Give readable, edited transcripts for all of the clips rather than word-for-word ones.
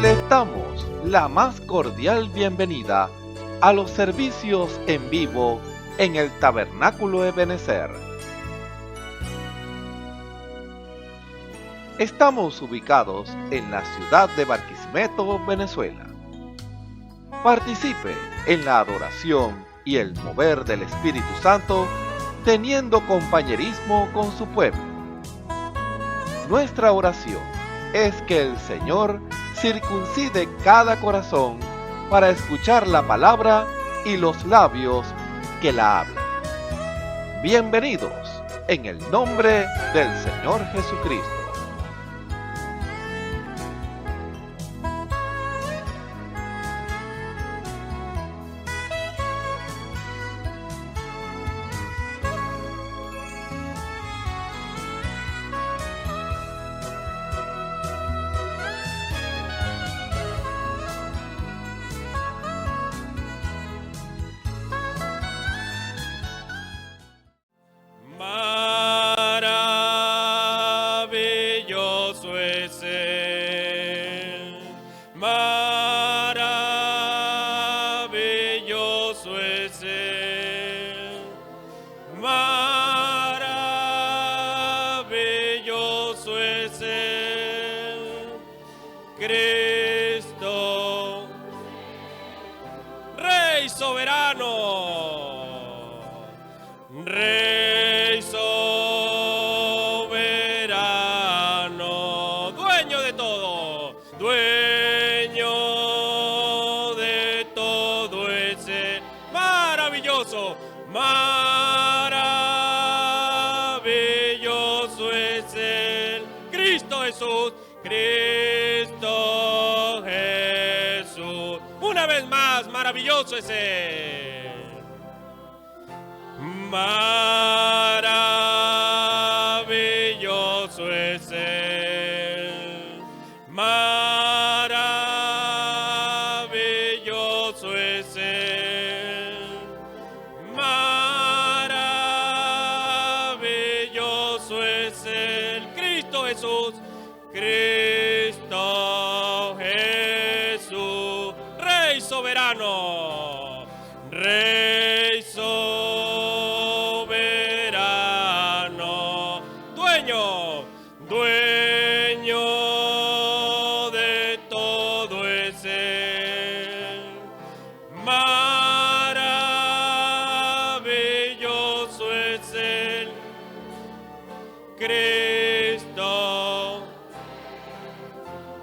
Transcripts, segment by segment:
Les damos la más cordial bienvenida a los servicios en vivo en el Tabernáculo Ebenezer. Estamos ubicados en la ciudad de Barquisimeto, Venezuela. Participe en la adoración y el mover del Espíritu Santo, teniendo compañerismo con su pueblo. Nuestra oración es que el Señor circuncide cada corazón para escuchar la palabra y los labios que la hablan. Bienvenidos en el nombre del Señor Jesucristo. Maravilloso es Él, maravilloso es Él, maravilloso es Él, Cristo, Rey soberano, Rey soberano, dueño de todo es Él, maravilloso, maravilloso es Él, Cristo Jesús, Cristo Jesús, una vez más, maravilloso es Él. Maravilloso es Él, maravilloso es Él, maravilloso es Él, Cristo Jesús, Cristo Jesús, Rey soberano, Rey soberano, dueño de todo es Él, maravilloso es Él, Cristo,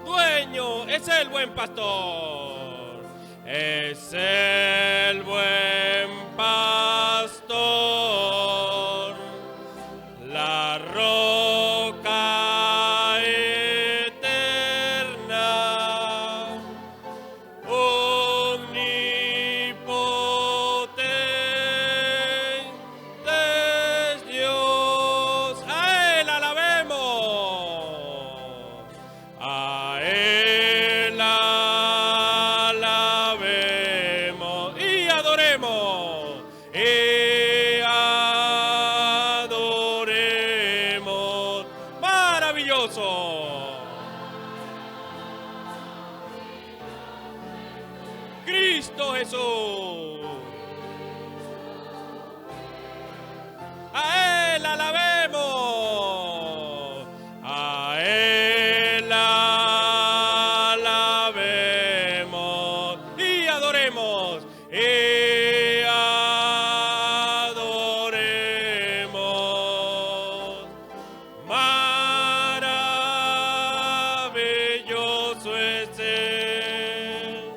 dueño, es el buen pastor, es el buen pastor, la roca eterna, omnipotente es Dios, a Él alabemos, a Él alabemos y adoremos, maravilloso, Cristo Jesús, a Él alabemos, a Él alabemos y adoremos, maravilloso es Él,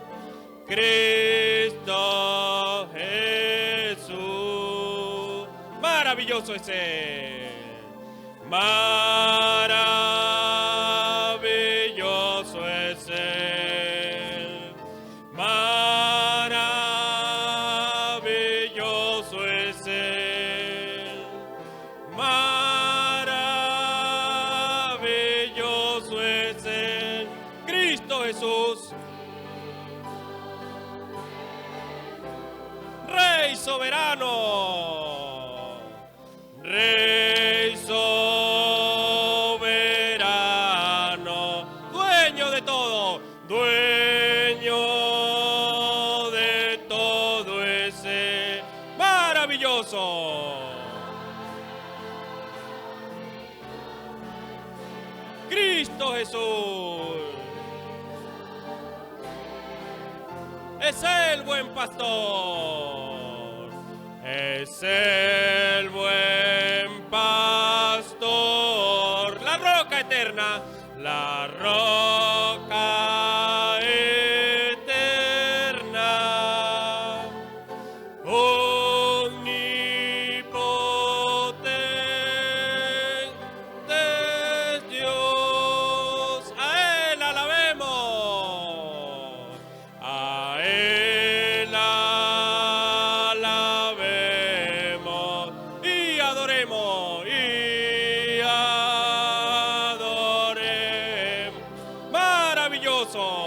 Cristo Jesús, maravilloso es Él, maravilloso es Él, maravilloso es Él, maravilloso es Él, Cristo Jesús, Rey soberano, Rey soberano, dueño de de todo, dueño de todo ese maravilloso. Cristo Jesús es el buen pastor, es el buen pastor, la roca eterna, la roca eterna, omnipotente es Dios, a Él alabemos, a Él alabemos y adoremos, maravilloso.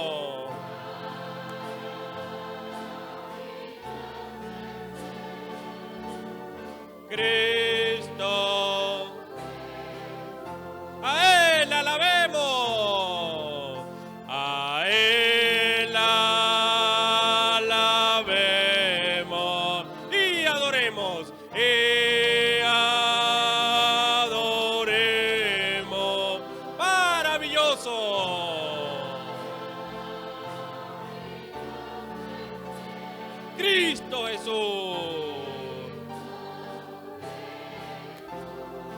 Cristo, a Él alabemos, a Él alabemos y adoremos, maravilloso. Cristo Jesús.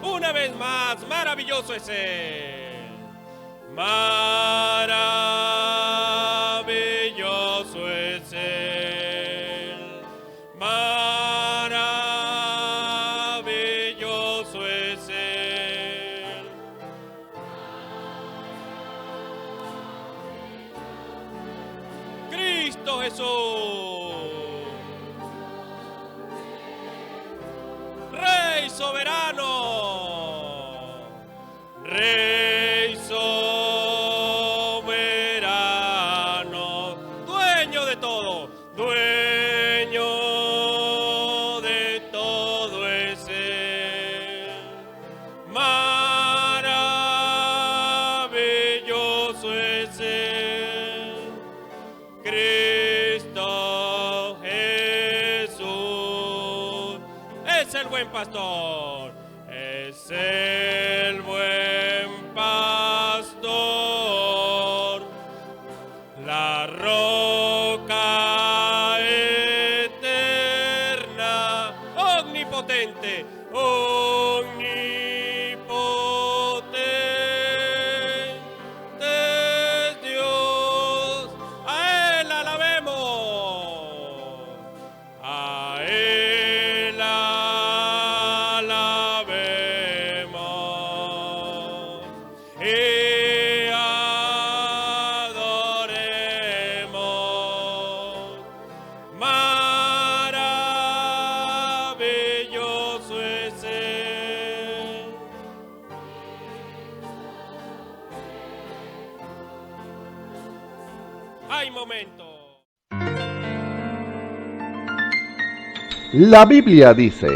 Una vez más, maravilloso es Él. Maravilloso es Él. Maravilloso es Él. Cristo Jesús. Rey soberano, Rey soberano, dueño de todo, dueño de todo es Él. Maravilloso es Él, Cristo Jesús. Es el buen pastor, es el buen pastor, la roca eterna, omnipotente, omnipotente es Dios, a Él alabemos, a Él alabemos y adoremos, maravilloso es Él. Hay momentos. La Biblia dice: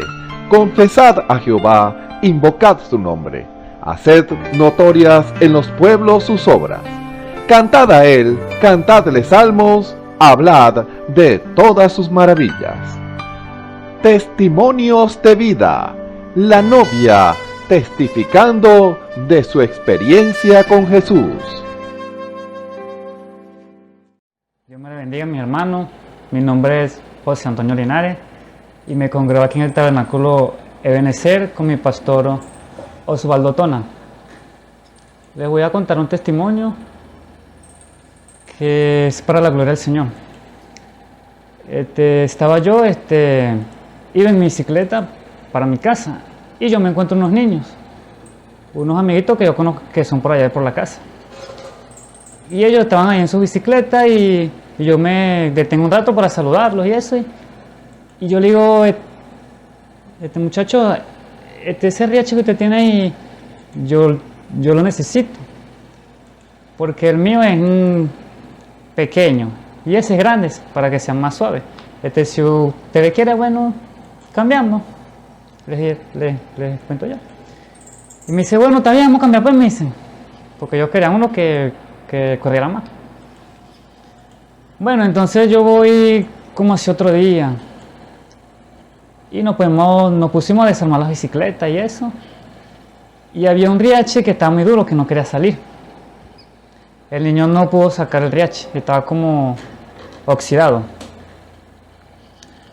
confesad a Jehová, invocad su nombre, haced notorias en los pueblos sus obras. Cantad a Él, cantadle salmos, hablad de todas sus maravillas. Testimonios de vida. La novia testificando de su experiencia con Jesús. Dios me le bendiga, mi hermano. Mi nombre es José Antonio Linares y me congrego aquí en el tabernáculo Ebenezer con mi pastor Osvaldo Tona. Les voy a contar un testimonio que es para la gloria del Señor. Iba en mi bicicleta para mi casa y yo me encuentro unos niños, unos amiguitos que yo conozco que son por allá por la casa. Y ellos estaban ahí en su bicicleta y yo me detengo un rato para saludarlos y eso. Y yo le digo, muchacho, ese riacho que usted tiene ahí, yo lo necesito. Porque el mío es pequeño y ese es grande para que sea más suave. Si usted quiere, bueno, cambiamos. Les cuento yo. Y me dice, bueno, está bien, vamos a cambiar, pues me dicen. Porque ellos querían uno que que corriera más. Bueno, entonces yo voy como hacia otro día y nos pusimos a desarmar las bicicletas y eso. Y había un riache que estaba muy duro, que no quería salir. El niño no pudo sacar el riache, estaba como oxidado.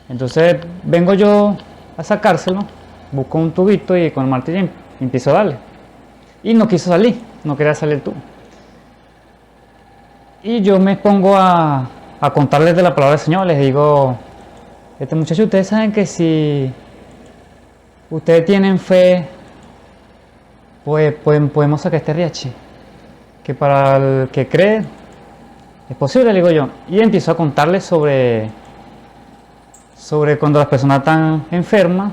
Entonces vengo yo a sacárselo, busco un tubito y con el martillo empiezo a darle. Y no quiso salir, no quería salir el tubo. Y yo me pongo a contarles de la palabra del Señor, les digo, muchacho, ustedes saben que si ustedes tienen fe, pues podemos sacar este riache, que para el que cree es posible, le digo yo. Y empiezo a contarles sobre cuando las personas están enfermas,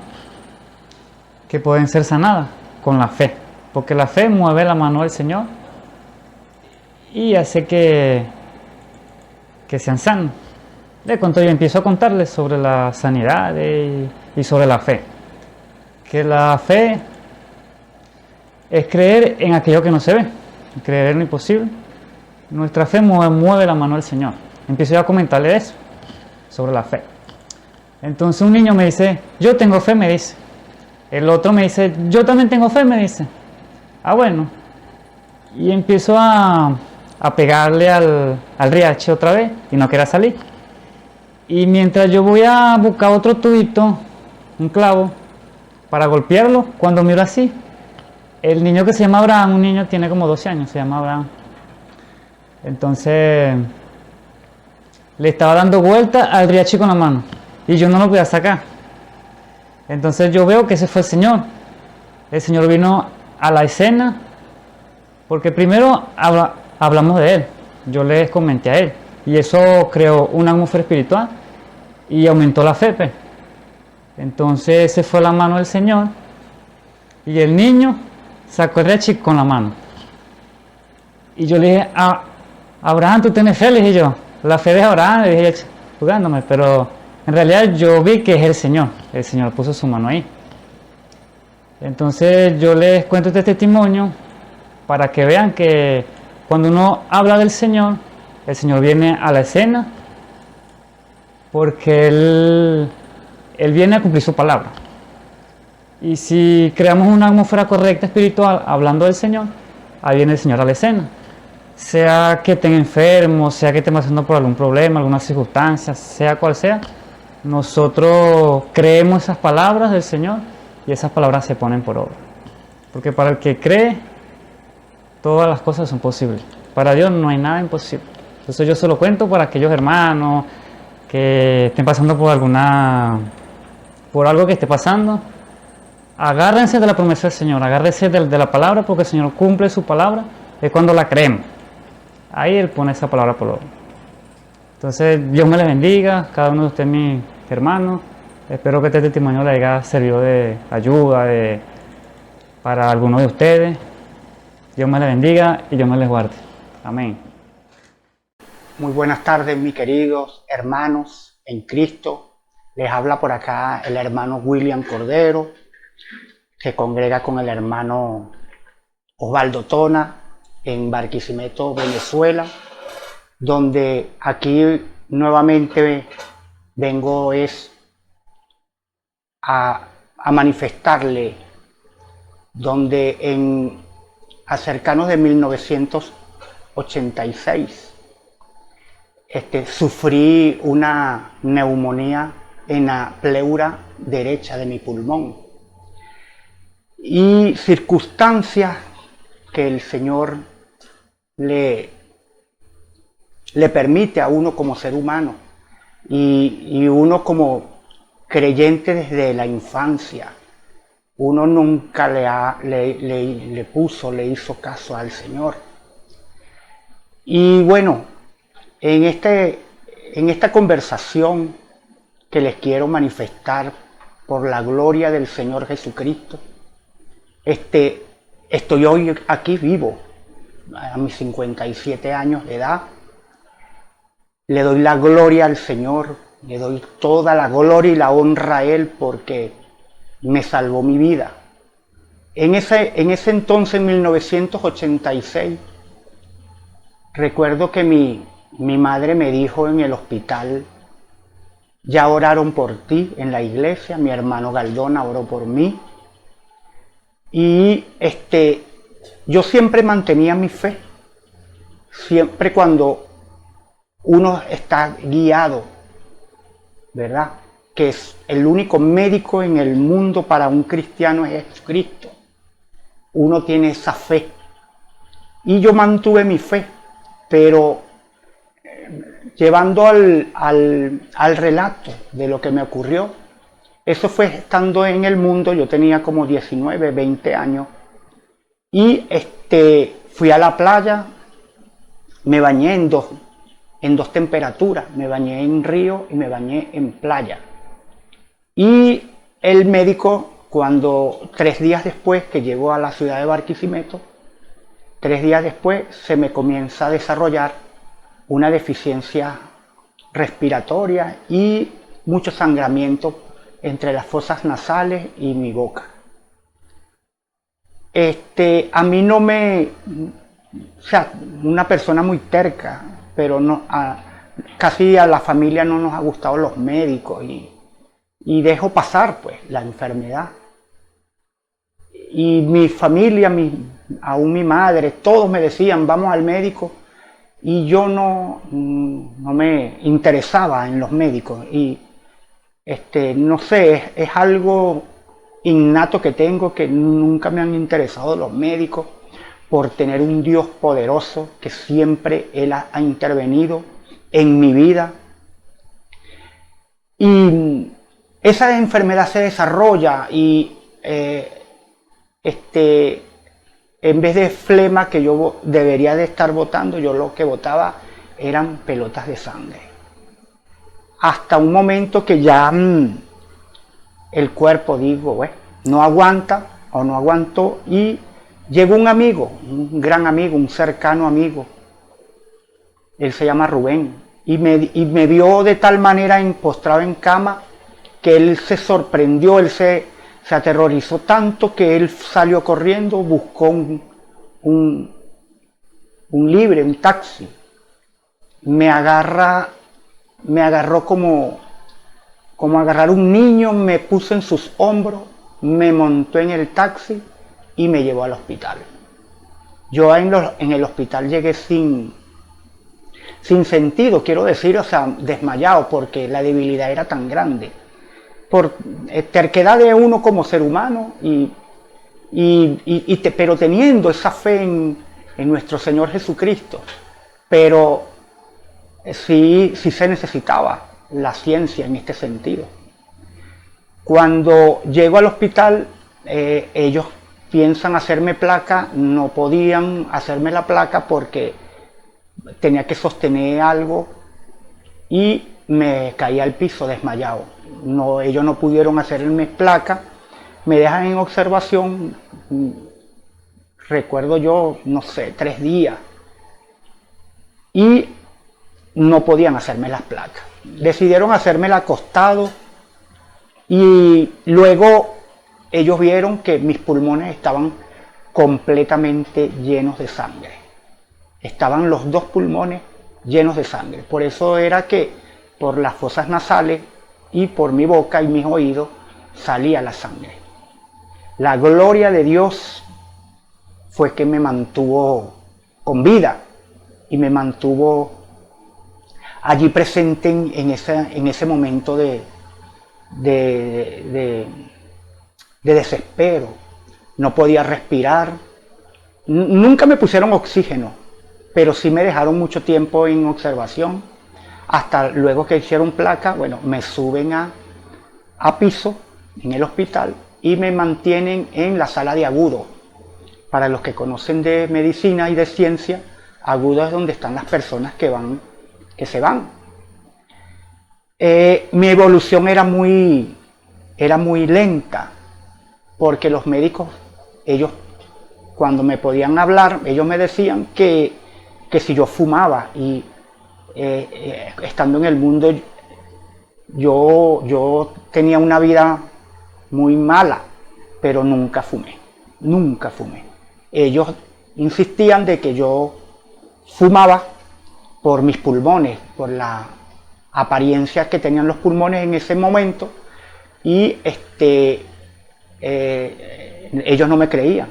que pueden ser sanadas con la fe, porque la fe mueve la mano del Señor y hace que sean sanos. De cuando yo empiezo a contarles sobre la sanidad y sobre la fe, que la fe es creer en aquello que no se ve, creer en lo imposible. Nuestra fe mueve la mano del Señor. Empiezo yo a comentarle eso, sobre la fe. Entonces un niño me dice, yo tengo fe, me dice. El otro me dice, yo también tengo fe, me dice. Ah, bueno. Y empiezo a pegarle al riache otra vez y no quería salir. Y mientras yo voy a buscar otro tubito, un clavo, para golpearlo, cuando miro así, el niño que se llama Abraham, un niño tiene como 12 años, se llama Abraham. Entonces le estaba dando vuelta al riache con la mano y yo no lo podía sacar. Entonces yo veo que ese fue el Señor. El Señor vino a la escena porque primero hablamos de Él. Yo les comenté a Él y eso creó una atmósfera espiritual y aumentó la fe. Entonces ese fue la mano del Señor y el niño sacó el riache con la mano. Y yo le dije, Abraham, tú tienes fe, le dije yo. La fe de Abraham, le dije jugándome, pero en realidad yo vi que es el Señor. El Señor puso su mano ahí. Entonces yo les cuento este testimonio para que vean que cuando uno habla del Señor, el Señor viene a la escena porque Él viene a cumplir su palabra. Y si creamos una atmósfera correcta espiritual hablando del Señor, ahí viene el Señor a la escena. Sea que estén enfermos, sea que estén pasando por algún problema, alguna circunstancia, sea cual sea, nosotros creemos esas palabras del Señor y esas palabras se ponen por obra. Porque para el que cree, todas las cosas son posibles. Para Dios no hay nada imposible. Entonces yo se lo cuento para aquellos hermanos que estén pasando por algo que esté pasando. Agárrense de la promesa del Señor, agárrense de la palabra, porque el Señor cumple su palabra, es cuando la creemos. Ahí Él pone esa palabra por obra. Entonces, Dios me les bendiga, cada uno de ustedes, mis hermanos. Espero que este testimonio les haya servido de ayuda para algunos de ustedes. Dios me les bendiga y Dios me les guarde. Amén. Muy buenas tardes, mis queridos hermanos en Cristo. Les habla por acá el hermano William Cordero, que congrega con el hermano Osvaldo Tona en Barquisimeto, Venezuela, donde aquí nuevamente vengo a manifestarle, donde a cercanos de 1986 sufrí una neumonía en la pleura derecha de mi pulmón y circunstancias que el Señor le permite a uno como ser humano y uno como creyente desde la infancia. Uno nunca le hizo caso al Señor. Y bueno, en esta conversación que les quiero manifestar por la gloria del Señor Jesucristo, estoy hoy aquí vivo, a mis 57 años de edad. Le doy la gloria al Señor, le doy toda la gloria y la honra a Él porque me salvó mi vida. En ese entonces, en 1986, recuerdo que mi madre me dijo en el hospital: ya oraron por ti en la iglesia, mi hermano Galdona oró por mí. Y yo siempre mantenía mi fe. Siempre cuando uno está guiado, ¿verdad? Que es el único médico en el mundo para un cristiano es Jesucristo. Uno tiene esa fe. Y yo mantuve mi fe, pero llevando al relato de lo que me ocurrió, eso fue estando en el mundo. Yo tenía como 19, 20 años, y fui a la playa, me bañé en dos temperaturas, me bañé en río y me bañé en playa. Y el médico, cuando 3 días después que llegó a la ciudad de Barquisimeto, 3 días después se me comienza a desarrollar una deficiencia respiratoria y mucho sangramiento entre las fosas nasales y mi boca. A mí no me... O sea, una persona muy terca, pero no, casi a la familia no nos ha gustado los médicos, y dejo pasar pues la enfermedad. Y mi familia, aún mi madre, todos me decían: vamos al médico, y yo no me interesaba en los médicos. Y no sé, es algo innato que tengo, que nunca me han interesado los médicos, por tener un Dios poderoso que siempre Él ha intervenido en mi vida. Y esa enfermedad se desarrolla y en vez de flema que yo debería de estar botando, yo lo que botaba eran pelotas de sangre. Hasta un momento que ya el cuerpo, digo, bueno, no aguanta o no aguantó, y llegó un amigo, un gran amigo, un cercano amigo. Él se llama Rubén, y me vio de tal manera postrado en cama que él se sorprendió, él se aterrorizó tanto que él salió corriendo, buscó un libre, un taxi. Me agarró como agarrar un niño, me puso en sus hombros, me montó en el taxi y me llevó al hospital. Yo en el hospital llegué sin sentido, quiero decir, o sea, desmayado, porque la debilidad era tan grande. Por terquedad de uno como ser humano, pero teniendo esa fe en nuestro Señor Jesucristo. Pero sí se necesitaba la ciencia en este sentido. Cuando llego al hospital, ellos piensan hacerme placa, no podían hacerme la placa porque tenía que sostener algo, y me caí al piso desmayado. Ellos no pudieron hacerme placa, me dejan en observación, recuerdo yo, no sé, 3 días, y no podían hacerme las placas. Decidieron hacérmela acostado, y luego ellos vieron que mis pulmones estaban completamente llenos de sangre. Estaban los 2 pulmones llenos de sangre. Por eso era que por las fosas nasales y por mi boca y mis oídos salía la sangre. La gloria de Dios fue que me mantuvo con vida y me mantuvo allí presente en ese momento de desespero. No podía respirar. Nunca me pusieron oxígeno, pero sí me dejaron mucho tiempo en observación, hasta luego que hicieron placa. Bueno, me suben a piso en el hospital y me mantienen en la sala de agudo. Para los que conocen de medicina y de ciencia, agudo es donde están las personas que se van. Mi evolución era muy lenta, porque los médicos, ellos cuando me podían hablar, ellos me decían que si yo fumaba, y estando en el mundo yo tenía una vida muy mala, pero nunca fumé. Ellos insistían de que yo fumaba por mis pulmones, por la apariencia que tenían los pulmones en ese momento, y ellos no me creían.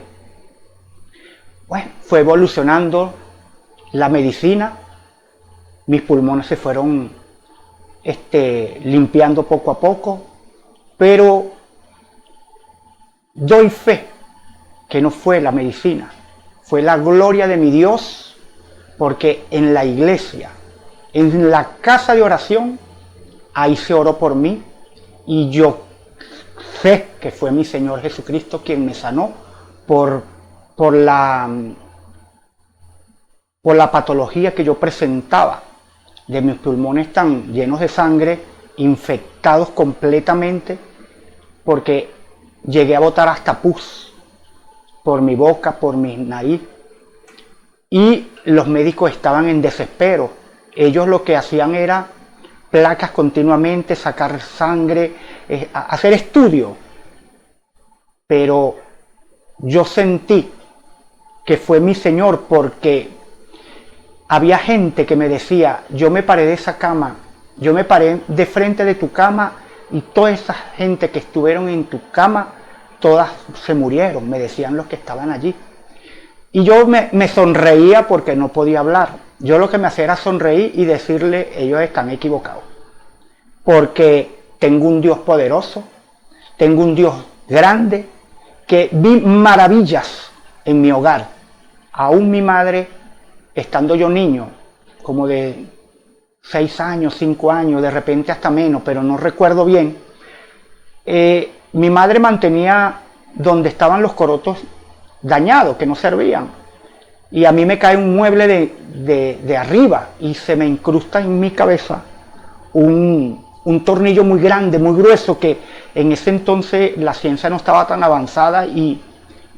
Bueno, fue evolucionando la medicina, mis pulmones se fueron limpiando poco a poco, pero doy fe que no fue la medicina, fue la gloria de mi Dios, porque en la iglesia, en la casa de oración, ahí se oró por mí, y yo sé que fue mi Señor Jesucristo quien me sanó por la patología que yo presentaba, de mis pulmones tan llenos de sangre, infectados completamente, porque llegué a botar hasta pus por mi boca, por mi nariz, y los médicos estaban en desespero. Ellos lo que hacían era placas continuamente, sacar sangre, hacer estudios, pero yo sentí que fue mi Señor, porque había gente que me decía, yo me paré de esa cama, yo me paré de frente de tu cama, y toda esa gente que estuvieron en tu cama, todas se murieron, me decían los que estaban allí. Y yo me sonreía porque no podía hablar. Yo lo que me hacía era sonreír y decirle, ellos están equivocados, porque tengo un Dios poderoso, tengo un Dios grande, que vi maravillas en mi hogar. Aún mi madre, estando yo niño, como de 6 años, 5 años, de repente hasta menos, pero no recuerdo bien, mi madre mantenía donde estaban los corotos dañados, que no servían, y a mí me cae un mueble de arriba y se me incrusta en mi cabeza un tornillo muy grande, muy grueso, que en ese entonces la ciencia no estaba tan avanzada y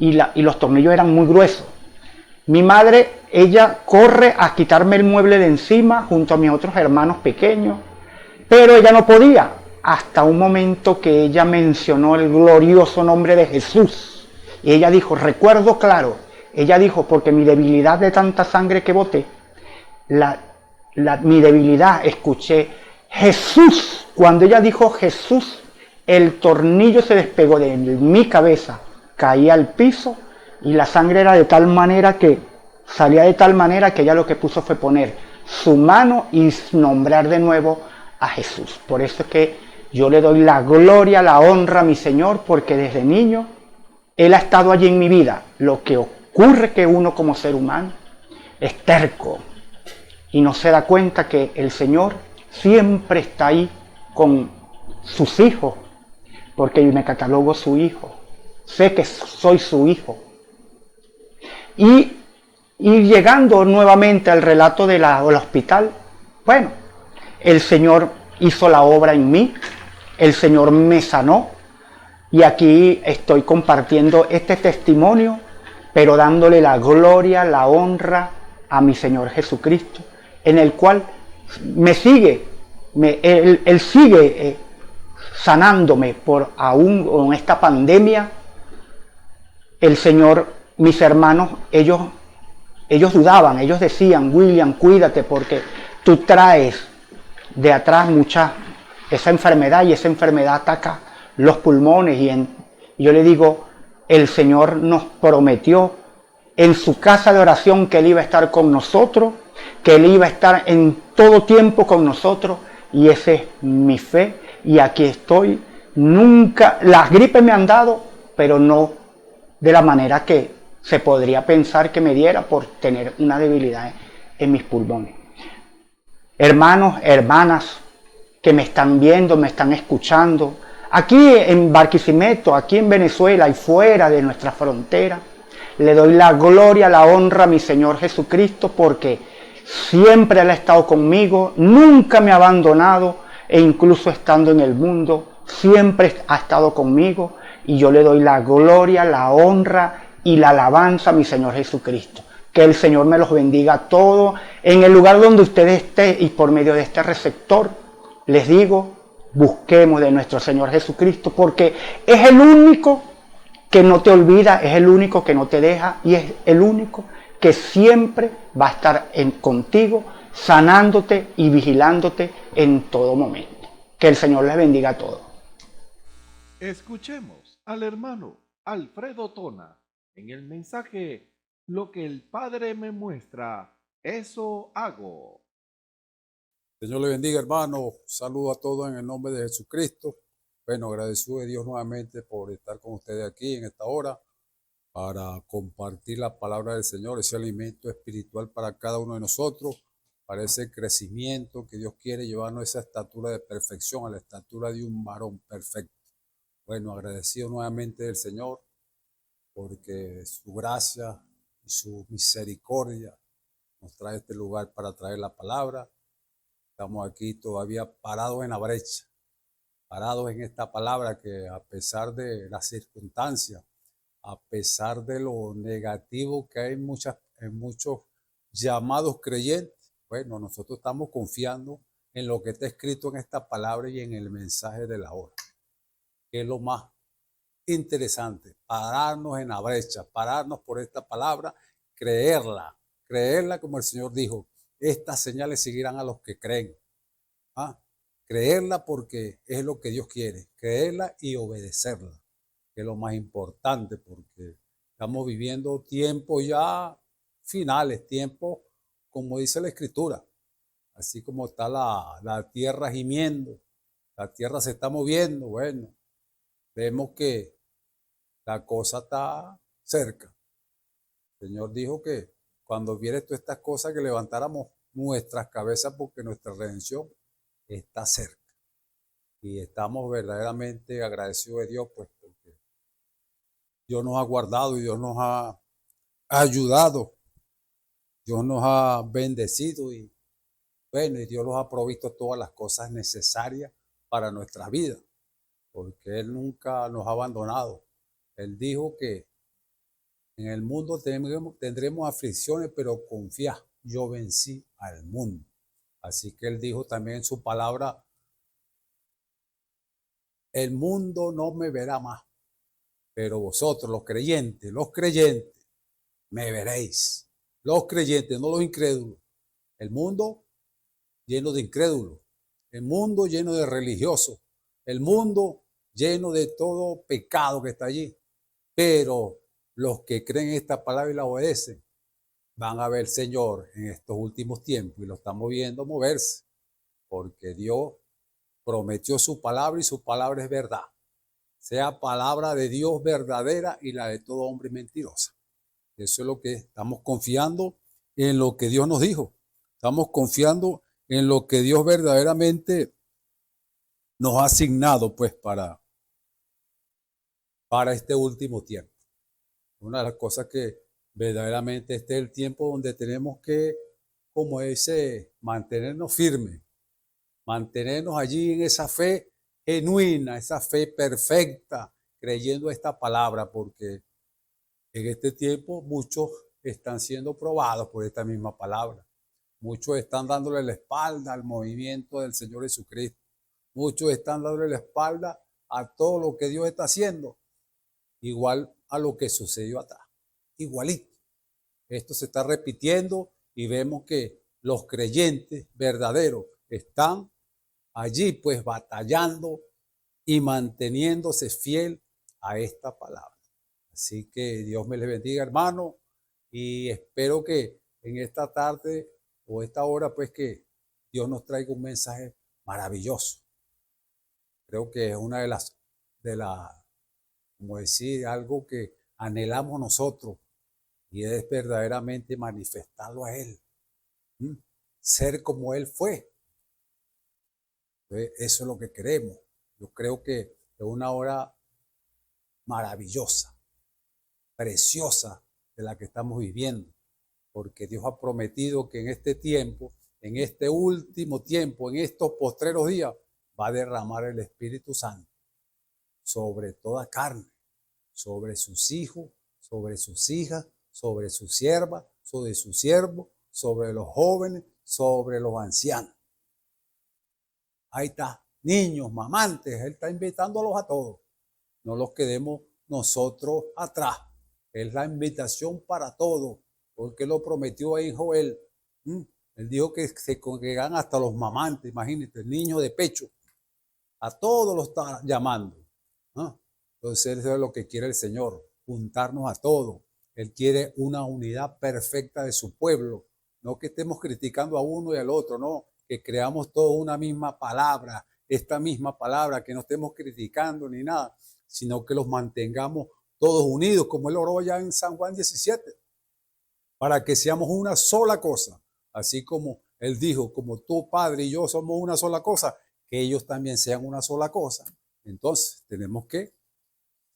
los tornillos eran muy gruesos. Mi madre, ella corre a quitarme el mueble de encima junto a mis otros hermanos pequeños, pero ella no podía, hasta un momento que ella mencionó el glorioso nombre de Jesús. Y ella dijo, recuerdo claro, ella dijo, porque mi debilidad de tanta sangre que boté, mi debilidad, escuché Jesús. Cuando ella dijo Jesús, el tornillo se despegó de mi cabeza, caía al piso, y la sangre era de tal manera que, salía de tal manera que ella lo que puso fue poner su mano y nombrar de nuevo a Jesús. Por eso es que yo le doy la gloria, la honra a mi Señor, porque desde niño Él ha estado allí en mi vida. Lo que ocurre que uno como ser humano es terco y no se da cuenta que el Señor siempre está ahí con sus hijos, porque yo me catalogo su hijo, sé que soy su hijo. Y llegando nuevamente al relato del hospital, bueno, el Señor hizo la obra en mí, el Señor me sanó, y aquí estoy compartiendo este testimonio, pero dándole la gloria, la honra a mi Señor Jesucristo, en el cual me sigue, Él sigue sanándome por aún con esta pandemia. El Señor, mis hermanos, ellos dudaban, ellos decían, William, cuídate porque tú traes de atrás esa enfermedad, y esa enfermedad ataca los pulmones. Y yo le digo, el Señor nos prometió en su casa de oración que Él iba a estar con nosotros, que Él iba a estar en todo tiempo con nosotros, y esa es mi fe, y aquí estoy. Nunca, las gripes me han dado, pero no de la manera que se podría pensar que me diera por tener una debilidad en mis pulmones. Hermanos, hermanas que me están viendo, me están escuchando, aquí en Barquisimeto, aquí en Venezuela y fuera de nuestra frontera, le doy la gloria, la honra a mi Señor Jesucristo, porque siempre Él ha estado conmigo, nunca me ha abandonado, e incluso estando en el mundo, siempre ha estado conmigo, y yo le doy la gloria, la honra y la alabanza a mi Señor Jesucristo. Que el Señor me los bendiga a todos, en el lugar donde usted esté, y por medio de este receptor, les digo, busquemos de nuestro Señor Jesucristo, porque es el único que no te olvida, es el único que no te deja, y es el único que siempre va a estar contigo, sanándote y vigilándote en todo momento. Que el Señor les bendiga a todos. Escuchemos al hermano Alfredo Tona en el mensaje "Lo que el Padre me muestra, eso hago". Señor le bendiga, hermano. Saludo a todos en el nombre de Jesucristo. Bueno, agradecido de Dios nuevamente por estar con ustedes aquí en esta hora para compartir la palabra del Señor, ese alimento espiritual para cada uno de nosotros, para ese crecimiento que Dios quiere llevarnos a esa estatura de perfección, a la estatura de un varón perfecto. Bueno, agradecido nuevamente del Señor porque su gracia y su misericordia nos trae a este lugar para traer la palabra. Estamos aquí todavía parados en la brecha, parados en esta palabra que a pesar de las circunstancias, a pesar de lo negativo que hay en muchos llamados creyentes, bueno, nosotros estamos confiando en lo que está escrito en esta palabra y en el mensaje de la hora, que es lo más interesante, pararnos en la brecha, pararnos por esta palabra, creerla como el Señor dijo, estas señales seguirán a los que creen. Creerla porque es lo que Dios quiere, creerla y obedecerla, que es lo más importante, porque estamos viviendo tiempos ya finales, tiempos como dice la Escritura, así como está la tierra gimiendo, la tierra se está moviendo, bueno, vemos que la cosa está cerca. El Señor dijo que cuando viere todas estas cosas que levantáramos nuestras cabezas porque nuestra redención está cerca. Y estamos verdaderamente agradecidos de Dios, pues porque Dios nos ha guardado y Dios nos ha ayudado, Dios nos ha bendecido y bueno, y Dios nos ha provisto todas las cosas necesarias para nuestra vida, porque Él nunca nos ha abandonado. Él dijo que en el mundo tendremos aflicciones, pero confía, yo vencí al mundo. Así que Él dijo también en su palabra, el mundo no me verá más, pero vosotros, los creyentes, me veréis. Los creyentes, no los incrédulos. El mundo lleno de incrédulos, el mundo lleno de religiosos, el mundo lleno de todo pecado que está allí. Pero los que creen esta palabra y la obedecen, van a ver, Señor, en estos últimos tiempos, y lo estamos viendo moverse, porque Dios prometió su palabra y su palabra es verdad. Sea palabra de Dios verdadera y la de todo hombre mentirosa. Eso es lo que estamos confiando en lo que Dios nos dijo. Estamos confiando en lo que Dios verdaderamente nos ha asignado pues para este último tiempo. Una de las cosas que verdaderamente este es el tiempo donde tenemos que, como ese, mantenernos firmes, mantenernos allí en esa fe genuina, esa fe perfecta, creyendo esta palabra, porque en este tiempo muchos están siendo probados por esta misma palabra. Muchos están dándole la espalda al movimiento del Señor Jesucristo. Muchos están dándole la espalda a todo lo que Dios está haciendo, igual a lo que sucedió atrás. Igualito. Esto se está repitiendo y vemos que los creyentes verdaderos están allí pues batallando y manteniéndose fiel a esta palabra. Así que Dios me les bendiga, hermano, y espero que en esta tarde o esta hora pues que Dios nos traiga un mensaje maravilloso. Creo que es una de las, como decir, algo que anhelamos nosotros y es verdaderamente manifestarlo a Él. Ser como Él fue. Entonces, eso es lo que queremos. Yo creo que es una hora maravillosa, preciosa de la que estamos viviendo, porque Dios ha prometido que en este tiempo, en este último tiempo, en estos postreros días, va a derramar el Espíritu Santo sobre toda carne, sobre sus hijos, sobre sus hijas, sobre sus siervas, sobre sus siervos, sobre los jóvenes, sobre los ancianos. Ahí está, niños, mamantes, Él está invitándolos a todos. No los quedemos nosotros atrás. Es la invitación para todos, porque lo prometió ahí en Joel. Él dijo que se congregan hasta los mamantes, imagínate, niños de pecho. A todos los está llamando. ¿No? Entonces eso es lo que quiere el Señor, juntarnos a todos. Él quiere una unidad perfecta de su pueblo. No que estemos criticando a uno y al otro, no. Que creamos todos una misma palabra, esta misma palabra, que no estemos criticando ni nada, sino que los mantengamos todos unidos, como él oró ya en San Juan 17, para que seamos una sola cosa. Así como él dijo, como tú, Padre, y yo somos una sola cosa, que ellos también sean una sola cosa. Entonces, tenemos que,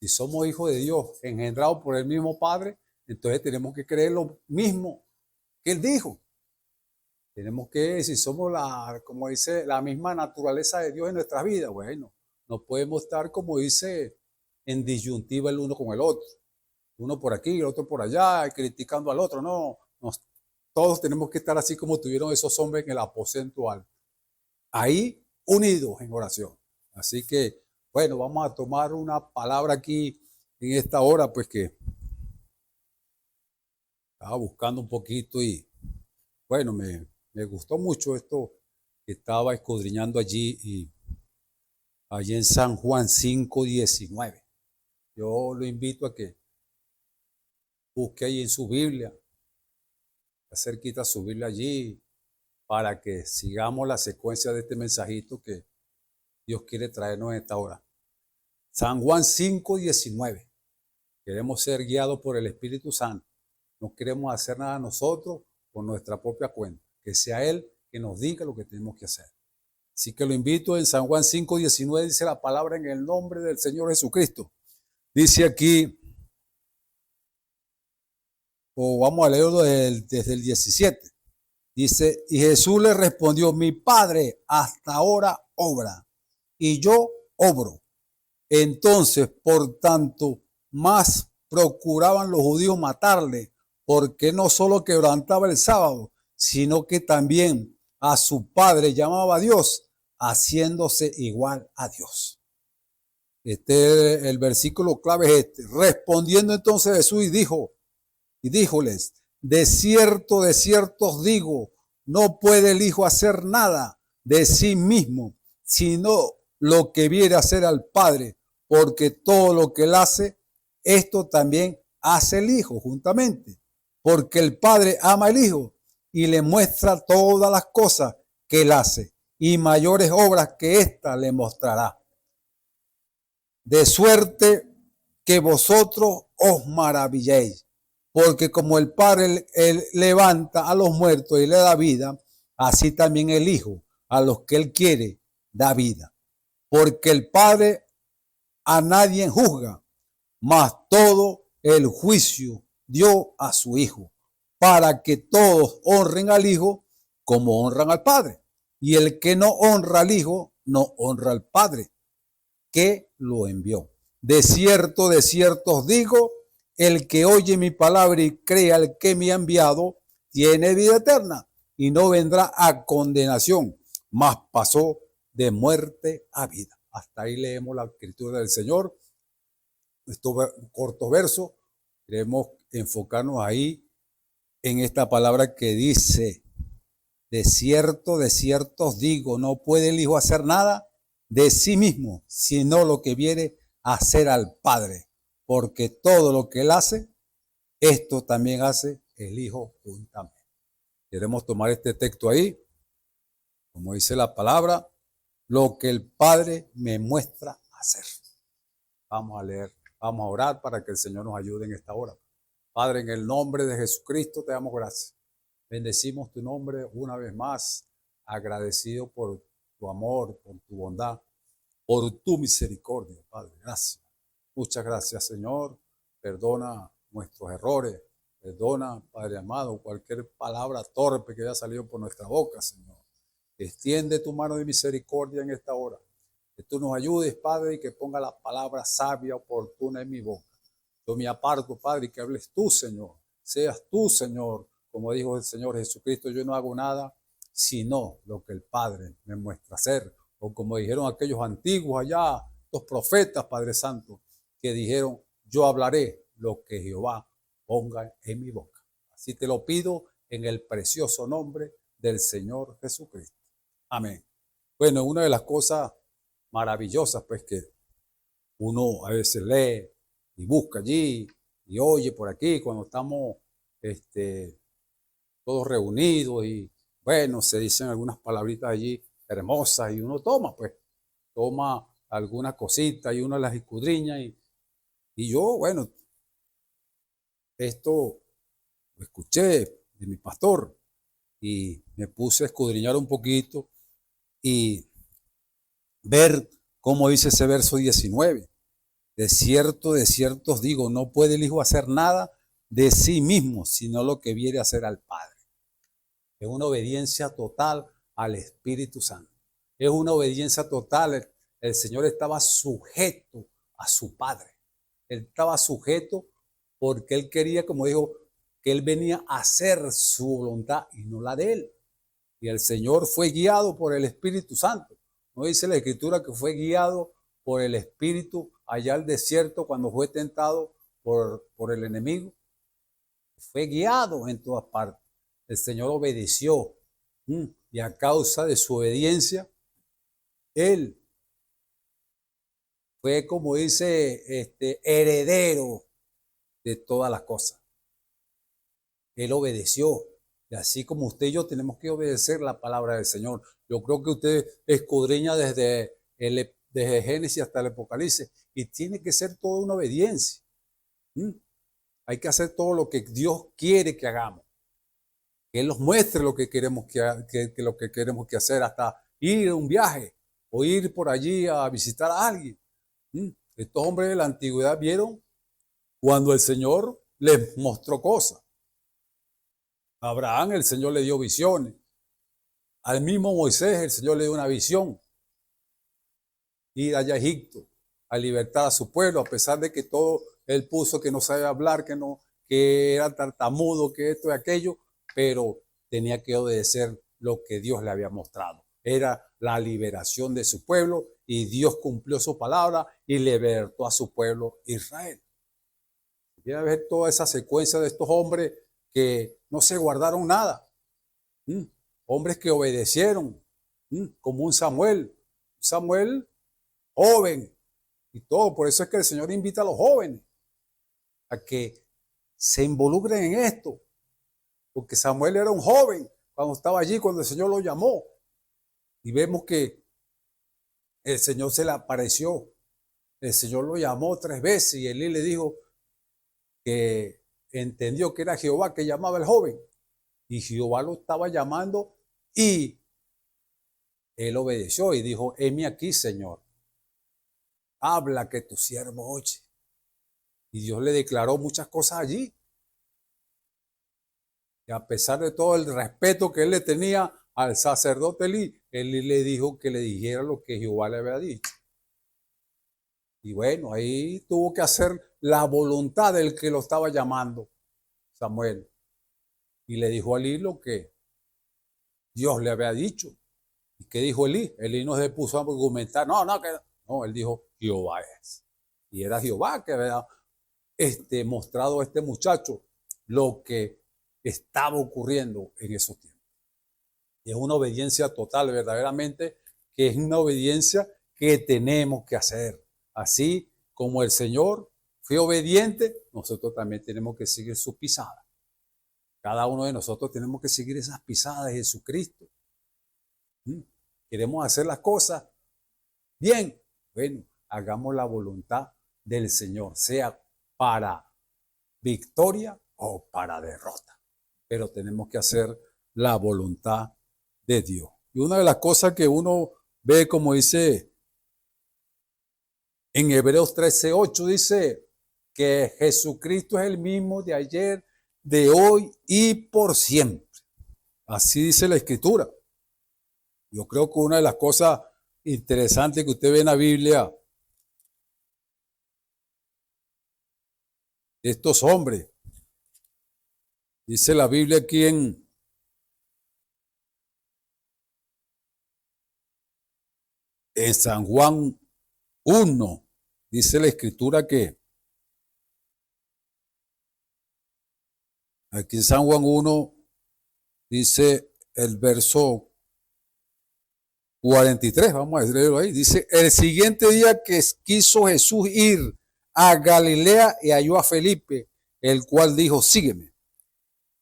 si somos hijos de Dios, engendrados por el mismo Padre, entonces tenemos que creer lo mismo que él dijo. Tenemos que, si somos como dice, la misma naturaleza de Dios en nuestras vidas, bueno, no podemos estar, como dice, en disyuntiva el uno con el otro. Uno por aquí, el otro por allá, criticando al otro. No, todos tenemos que estar así como tuvieron esos hombres en el aposento alto. Ahí, unidos en oración. Así que, bueno, vamos a tomar una palabra aquí en esta hora, pues que estaba buscando un poquito y, bueno, me gustó mucho esto que estaba escudriñando allí en San Juan 5:19. Yo lo invito a que busque ahí en su Biblia, acerquita su Biblia allí, para que sigamos la secuencia de este mensajito que Dios quiere traernos en esta hora. San Juan 5:19. Queremos ser guiados por el Espíritu Santo. No queremos hacer nada nosotros por nuestra propia cuenta. Que sea Él que nos diga lo que tenemos que hacer. Así que lo invito en San Juan 5:19, dice la palabra en el nombre del Señor Jesucristo. Dice aquí, o vamos a leerlo desde el 17. Dice, y Jesús le respondió, mi Padre hasta ahora obra, y yo obro. Entonces, por tanto, más procuraban los judíos matarle, porque no solo quebrantaba el sábado, sino que también a su Padre llamaba a Dios, haciéndose igual a Dios. El versículo clave es este. Respondiendo entonces Jesús y díjoles, de cierto os digo, no puede el Hijo hacer nada de sí mismo, sino lo que viere hacer al Padre, porque todo lo que él hace, esto también hace el Hijo juntamente, porque el Padre ama al Hijo y le muestra todas las cosas que él hace, y mayores obras que ésta le mostrará. De suerte que vosotros os maravilléis, porque como el Padre él levanta a los muertos y le da vida, así también el Hijo a los que él quiere da vida. Porque el Padre a nadie juzga, mas todo el juicio dio a su Hijo, para que todos honren al Hijo como honran al Padre. Y el que no honra al Hijo, no honra al Padre que lo envió. De cierto os digo, el que oye mi palabra y cree al que me ha enviado, tiene vida eterna y no vendrá a condenación, mas pasó de muerte a vida. Hasta ahí leemos la escritura del Señor. Estos cortos versos, queremos enfocarnos ahí en esta palabra que dice, de cierto os digo, no puede el Hijo hacer nada de sí mismo, sino lo que viene a hacer al Padre, porque todo lo que él hace, esto también hace el Hijo juntamente. Queremos tomar este texto ahí, como dice la palabra, lo que el Padre me muestra hacer. Vamos a leer, vamos a orar para que el Señor nos ayude en esta hora. Padre, en el nombre de Jesucristo te damos gracias. Bendecimos tu nombre una vez más, agradecido por tu amor, por tu bondad, por tu misericordia, Padre. Gracias. Muchas gracias, Señor. Perdona nuestros errores. Perdona, Padre amado, cualquier palabra torpe que haya salido por nuestra boca, Señor. Extiende tu mano de misericordia en esta hora. Que tú nos ayudes, Padre, y que ponga la palabra sabia, oportuna en mi boca. Yo me aparto, Padre, y que hables tú, Señor. Seas tú, Señor. Como dijo el Señor Jesucristo, yo no hago nada sino lo que el Padre me muestra hacer. O como dijeron aquellos antiguos allá, los profetas, Padre Santo, que dijeron, yo hablaré lo que Jehová ponga en mi boca. Si te lo pido en el precioso nombre del Señor Jesucristo. Amén. Bueno, una de las cosas maravillosas, pues, que uno a veces lee y busca allí y oye por aquí cuando estamos todos reunidos y, bueno, se dicen algunas palabritas allí hermosas y uno toma algunas cositas y uno las escudriña y yo, bueno, esto lo escuché de mi pastor y me puse a escudriñar un poquito y ver cómo dice ese verso 19. De cierto os digo, no puede el Hijo hacer nada de sí mismo, sino lo que viene a hacer al Padre. Es una obediencia total al Espíritu Santo. Es una obediencia total. El Señor estaba sujeto a su Padre. Él estaba sujeto porque Él quería, como dijo, que Él venía a hacer su voluntad y no la de Él. Y el Señor fue guiado por el Espíritu Santo. ¿No dice la Escritura que fue guiado por el Espíritu allá al desierto cuando fue tentado por el enemigo? Fue guiado en todas partes. El Señor obedeció. Y a causa de su obediencia, Él fue, como dice, heredero de todas las cosas. Él obedeció. Y así como usted y yo tenemos que obedecer la palabra del Señor. Yo creo que usted escudriña desde Génesis hasta el Apocalipsis. Y tiene que ser toda una obediencia. Hay que hacer todo lo que Dios quiere que hagamos. Que Él nos muestre lo que queremos lo que queremos que hacer, hasta ir a un viaje o ir por allí a visitar a alguien. Estos hombres de la antigüedad vieron cuando el Señor les mostró cosas. A Abraham el Señor le dio visiones. Al mismo Moisés el Señor le dio una visión. Ir allá a Egipto a libertar a su pueblo, a pesar de que todo él puso que no sabía hablar, que era tartamudo, que esto y aquello, pero tenía que obedecer lo que Dios le había mostrado. Era la liberación de su pueblo y Dios cumplió su palabra y libertó a su pueblo Israel. Quiere ver toda esa secuencia de estos hombres que no se guardaron nada. Hombres que obedecieron, como un Samuel joven y todo. Por eso es que el Señor invita a los jóvenes a que se involucren en esto. Porque Samuel era un joven cuando estaba allí, cuando el Señor lo llamó. Y vemos que el Señor se le apareció. El Señor lo llamó 3 veces y Elí le dijo que entendió que era Jehová que llamaba al joven. Y Jehová lo estaba llamando y él obedeció y dijo: heme aquí, Señor. Habla que tu siervo oye. Y Dios le declaró muchas cosas allí. Y a pesar de todo el respeto que él le tenía al sacerdote Elí, Elí le dijo que le dijera lo que Jehová le había dicho. Y bueno, ahí tuvo que hacer la voluntad del que lo estaba llamando, Samuel. Y le dijo a Elí lo que Dios le había dicho. ¿Y qué dijo Elí? Elí no se puso a argumentar. No, él dijo: Jehová es. Y era Jehová que había mostrado a este muchacho lo que estaba ocurriendo en esos tiempos. Y es una obediencia total, verdaderamente, que es una obediencia que tenemos que hacer. Así como el Señor fue obediente, nosotros también tenemos que seguir sus pisadas. Cada uno de nosotros tenemos que seguir esas pisadas de Jesucristo. Queremos hacer las cosas bien. Bueno, hagamos la voluntad del Señor, sea para victoria o para derrota. Pero tenemos que hacer la voluntad de Dios. Y una de las cosas que uno ve, como dice en Hebreos 13:8, dice que Jesucristo es el mismo de ayer, de hoy y por siempre. Así dice la Escritura. Yo creo que una de las cosas interesantes que usted ve en la Biblia, estos hombres, dice la Biblia aquí en San Juan 1, dice la Escritura que Aquí en San Juan 1 dice el verso 43, vamos a leerlo ahí. Dice, el siguiente día que quiso Jesús ir a Galilea y halló a Felipe, el cual dijo, sígueme.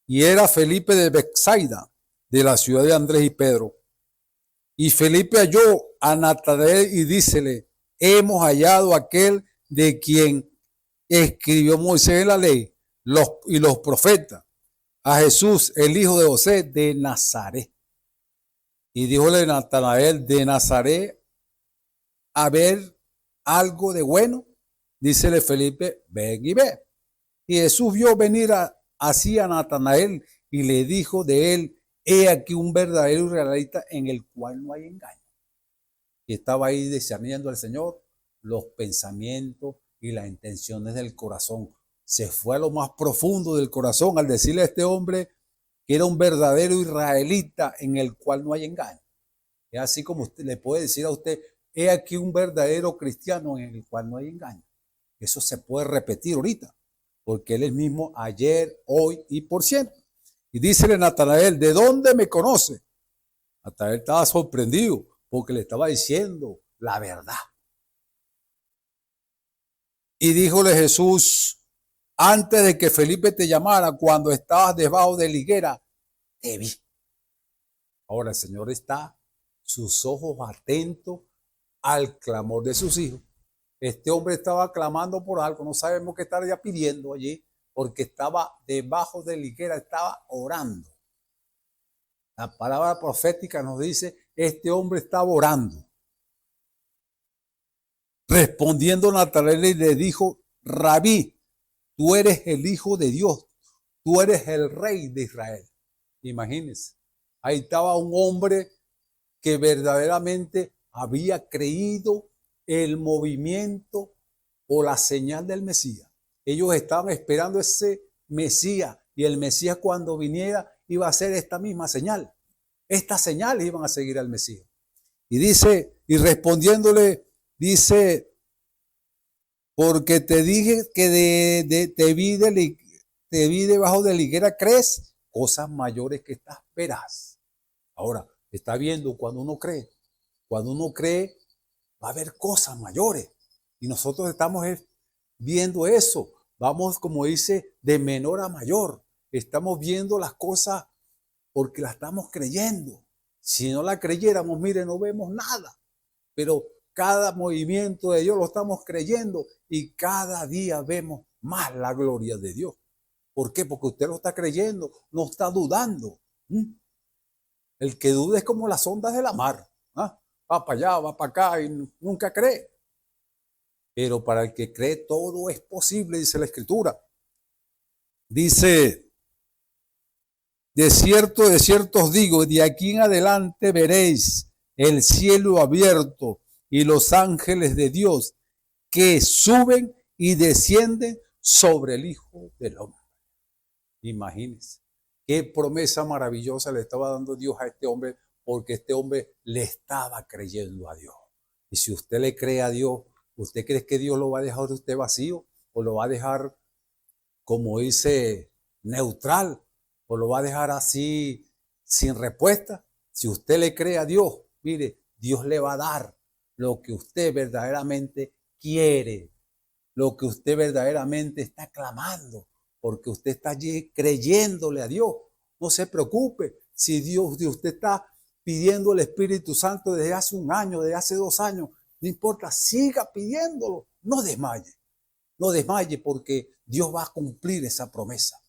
Y era Felipe de Betsaida, de la ciudad de Andrés y Pedro. Y Felipe halló a Natanael y dícele, hemos hallado a aquel de quien escribió Moisés en la ley y los profetas, a Jesús, el hijo de José de Nazaret. Y díjole Natanael, de Nazaret, a ver algo de bueno. Dícele Felipe, ven y ve. Y Jesús vio venir así a Natanael y le dijo de él, he aquí un verdadero israelita en el cual no hay engaño. Y estaba ahí discerniendo al Señor los pensamientos y las intenciones del corazón. Se fue a lo más profundo del corazón al decirle a este hombre que era un verdadero israelita en el cual no hay engaño. Es así como usted le puede decir a usted, he aquí un verdadero cristiano en el cual no hay engaño. Eso se puede repetir ahorita, porque Él es mismo ayer, hoy y por siempre. Y dícele Natanael, ¿de dónde me conoce? Natanael estaba sorprendido porque le estaba diciendo la verdad. Y díjole Jesús, antes de que Felipe te llamara, cuando estabas debajo de la higuera, te vi. Ahora el Señor está, sus ojos atentos al clamor de sus hijos. Este hombre estaba clamando por algo, no sabemos qué estaría pidiendo allí, porque estaba debajo de la higuera, estaba orando. La palabra profética nos dice, este hombre estaba orando. Respondiendo Natanael le dijo, Rabí, tú eres el Hijo de Dios, tú eres el Rey de Israel. Imagínense, ahí estaba un hombre que verdaderamente había creído el movimiento o la señal del Mesías. Ellos estaban esperando ese Mesías y el Mesías cuando viniera iba a hacer esta misma señal. Estas señales iban a seguir al Mesías. Y dice, y respondiéndole, dice, porque te dije que te vi debajo de la higuera, ¿crees? Cosas mayores que estas verás. Ahora, está viendo cuando uno cree. Cuando uno cree, va a haber cosas mayores. Y nosotros estamos viendo eso. Vamos, como dice, de menor a mayor. Estamos viendo las cosas porque las estamos creyendo. Si no la creyéramos, mire, no vemos nada. Pero cada movimiento de Dios lo estamos creyendo y cada día vemos más la gloria de Dios. ¿Por qué? Porque usted lo está creyendo, no está dudando. El que duda es como las ondas de la mar. Va para allá, va para acá y nunca cree. Pero para el que cree todo es posible, dice la Escritura. Dice, de cierto os digo, de aquí en adelante veréis el cielo abierto y los ángeles de Dios que suben y descienden sobre el Hijo del Hombre. Imagínense, qué promesa maravillosa le estaba dando Dios a este hombre, porque este hombre le estaba creyendo a Dios. Y si usted le cree a Dios, ¿usted cree que Dios lo va a dejar usted vacío? ¿O lo va a dejar, como dice, neutral? ¿O lo va a dejar así, sin respuesta? Si usted le cree a Dios, mire, Dios le va a dar lo que usted verdaderamente quiere, lo que usted verdaderamente está clamando, porque usted está allí creyéndole a Dios. No se preocupe si usted está pidiendo el Espíritu Santo desde hace un año, desde hace 2 años, no importa, siga pidiéndolo, no desmaye porque Dios va a cumplir esa promesa.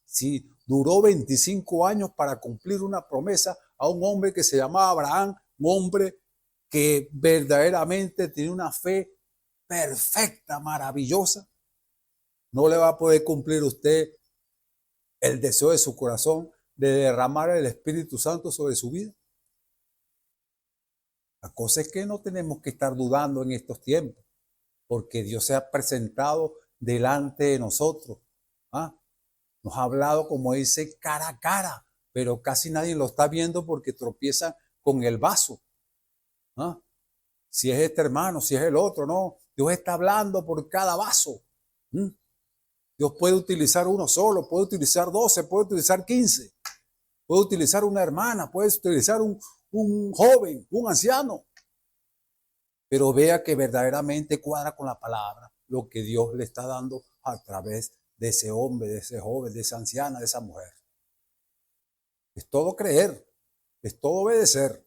Si duró 25 años para cumplir una promesa a un hombre que se llamaba Abraham, un hombre que verdaderamente tiene una fe perfecta, maravillosa, no le va a poder cumplir usted el deseo de su corazón de derramar el Espíritu Santo sobre su vida. La cosa es que no tenemos que estar dudando en estos tiempos, porque Dios se ha presentado delante de nosotros. Nos ha hablado, como dice, cara a cara, pero casi nadie lo está viendo porque tropieza con el vaso. Si es este hermano, si es el otro, no. Dios está hablando por cada vaso. Dios puede utilizar uno solo, puede utilizar 12, puede utilizar 15, puede utilizar una hermana, puede utilizar un joven, un anciano. Pero vea que verdaderamente cuadra con la palabra lo que Dios le está dando a través de ese hombre, de ese joven, de esa anciana, de esa mujer. Es todo creer, es todo obedecer.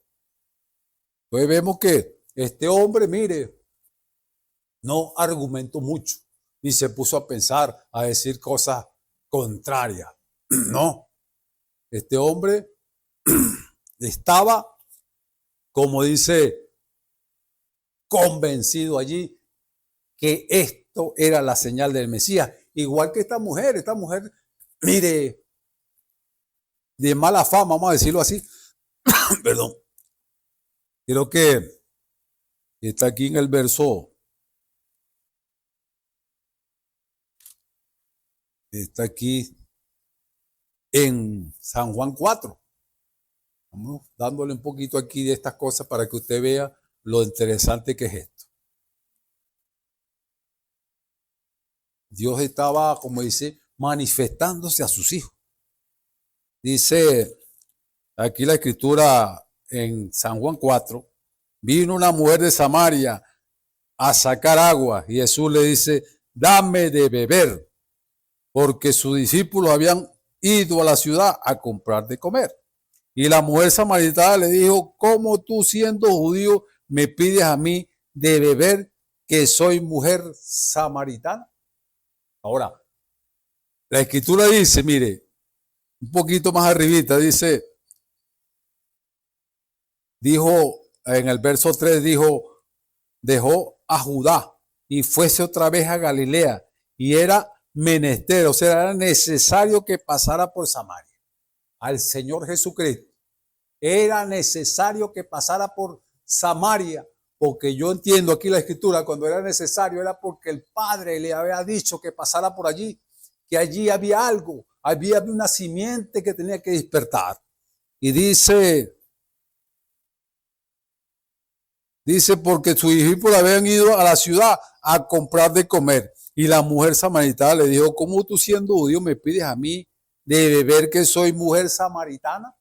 Entonces vemos que este hombre, mire, no argumentó mucho, ni se puso a pensar, a decir cosas contrarias. No, este hombre estaba, como dice, convencido allí que esto era la señal del Mesías. Igual que esta mujer, mire, de mala fama, vamos a decirlo así, perdón. Creo que está aquí en el verso, está aquí en San Juan 4. Vamos dándole un poquito aquí de estas cosas para que usted vea lo interesante que es esto. Dios estaba, como dice, manifestándose a sus hijos. Dice aquí la escritura en San Juan 4, vino una mujer de Samaria a sacar agua y Jesús le dice, dame de beber, porque sus discípulos habían ido a la ciudad a comprar de comer. Y la mujer samaritana le dijo, ¿cómo tú siendo judío me pides a mí de beber que soy mujer samaritana? Ahora, la escritura dice, mire, un poquito más arribita, dijo en el verso 3, dejó a Judá y fuese otra vez a Galilea y era menester, o sea, era necesario que pasara por Samaria. Al Señor Jesucristo era necesario que pasara por Samaria, porque yo entiendo aquí la escritura, cuando era necesario era porque el Padre le había dicho que pasara por allí, que allí había algo, había una simiente que tenía que despertar. Y dice, porque sus discípulos habían ido a la ciudad a comprar de comer. Y la mujer samaritana le dijo, ¿cómo tú siendo judío me pides a mí de beber que soy mujer samaritana?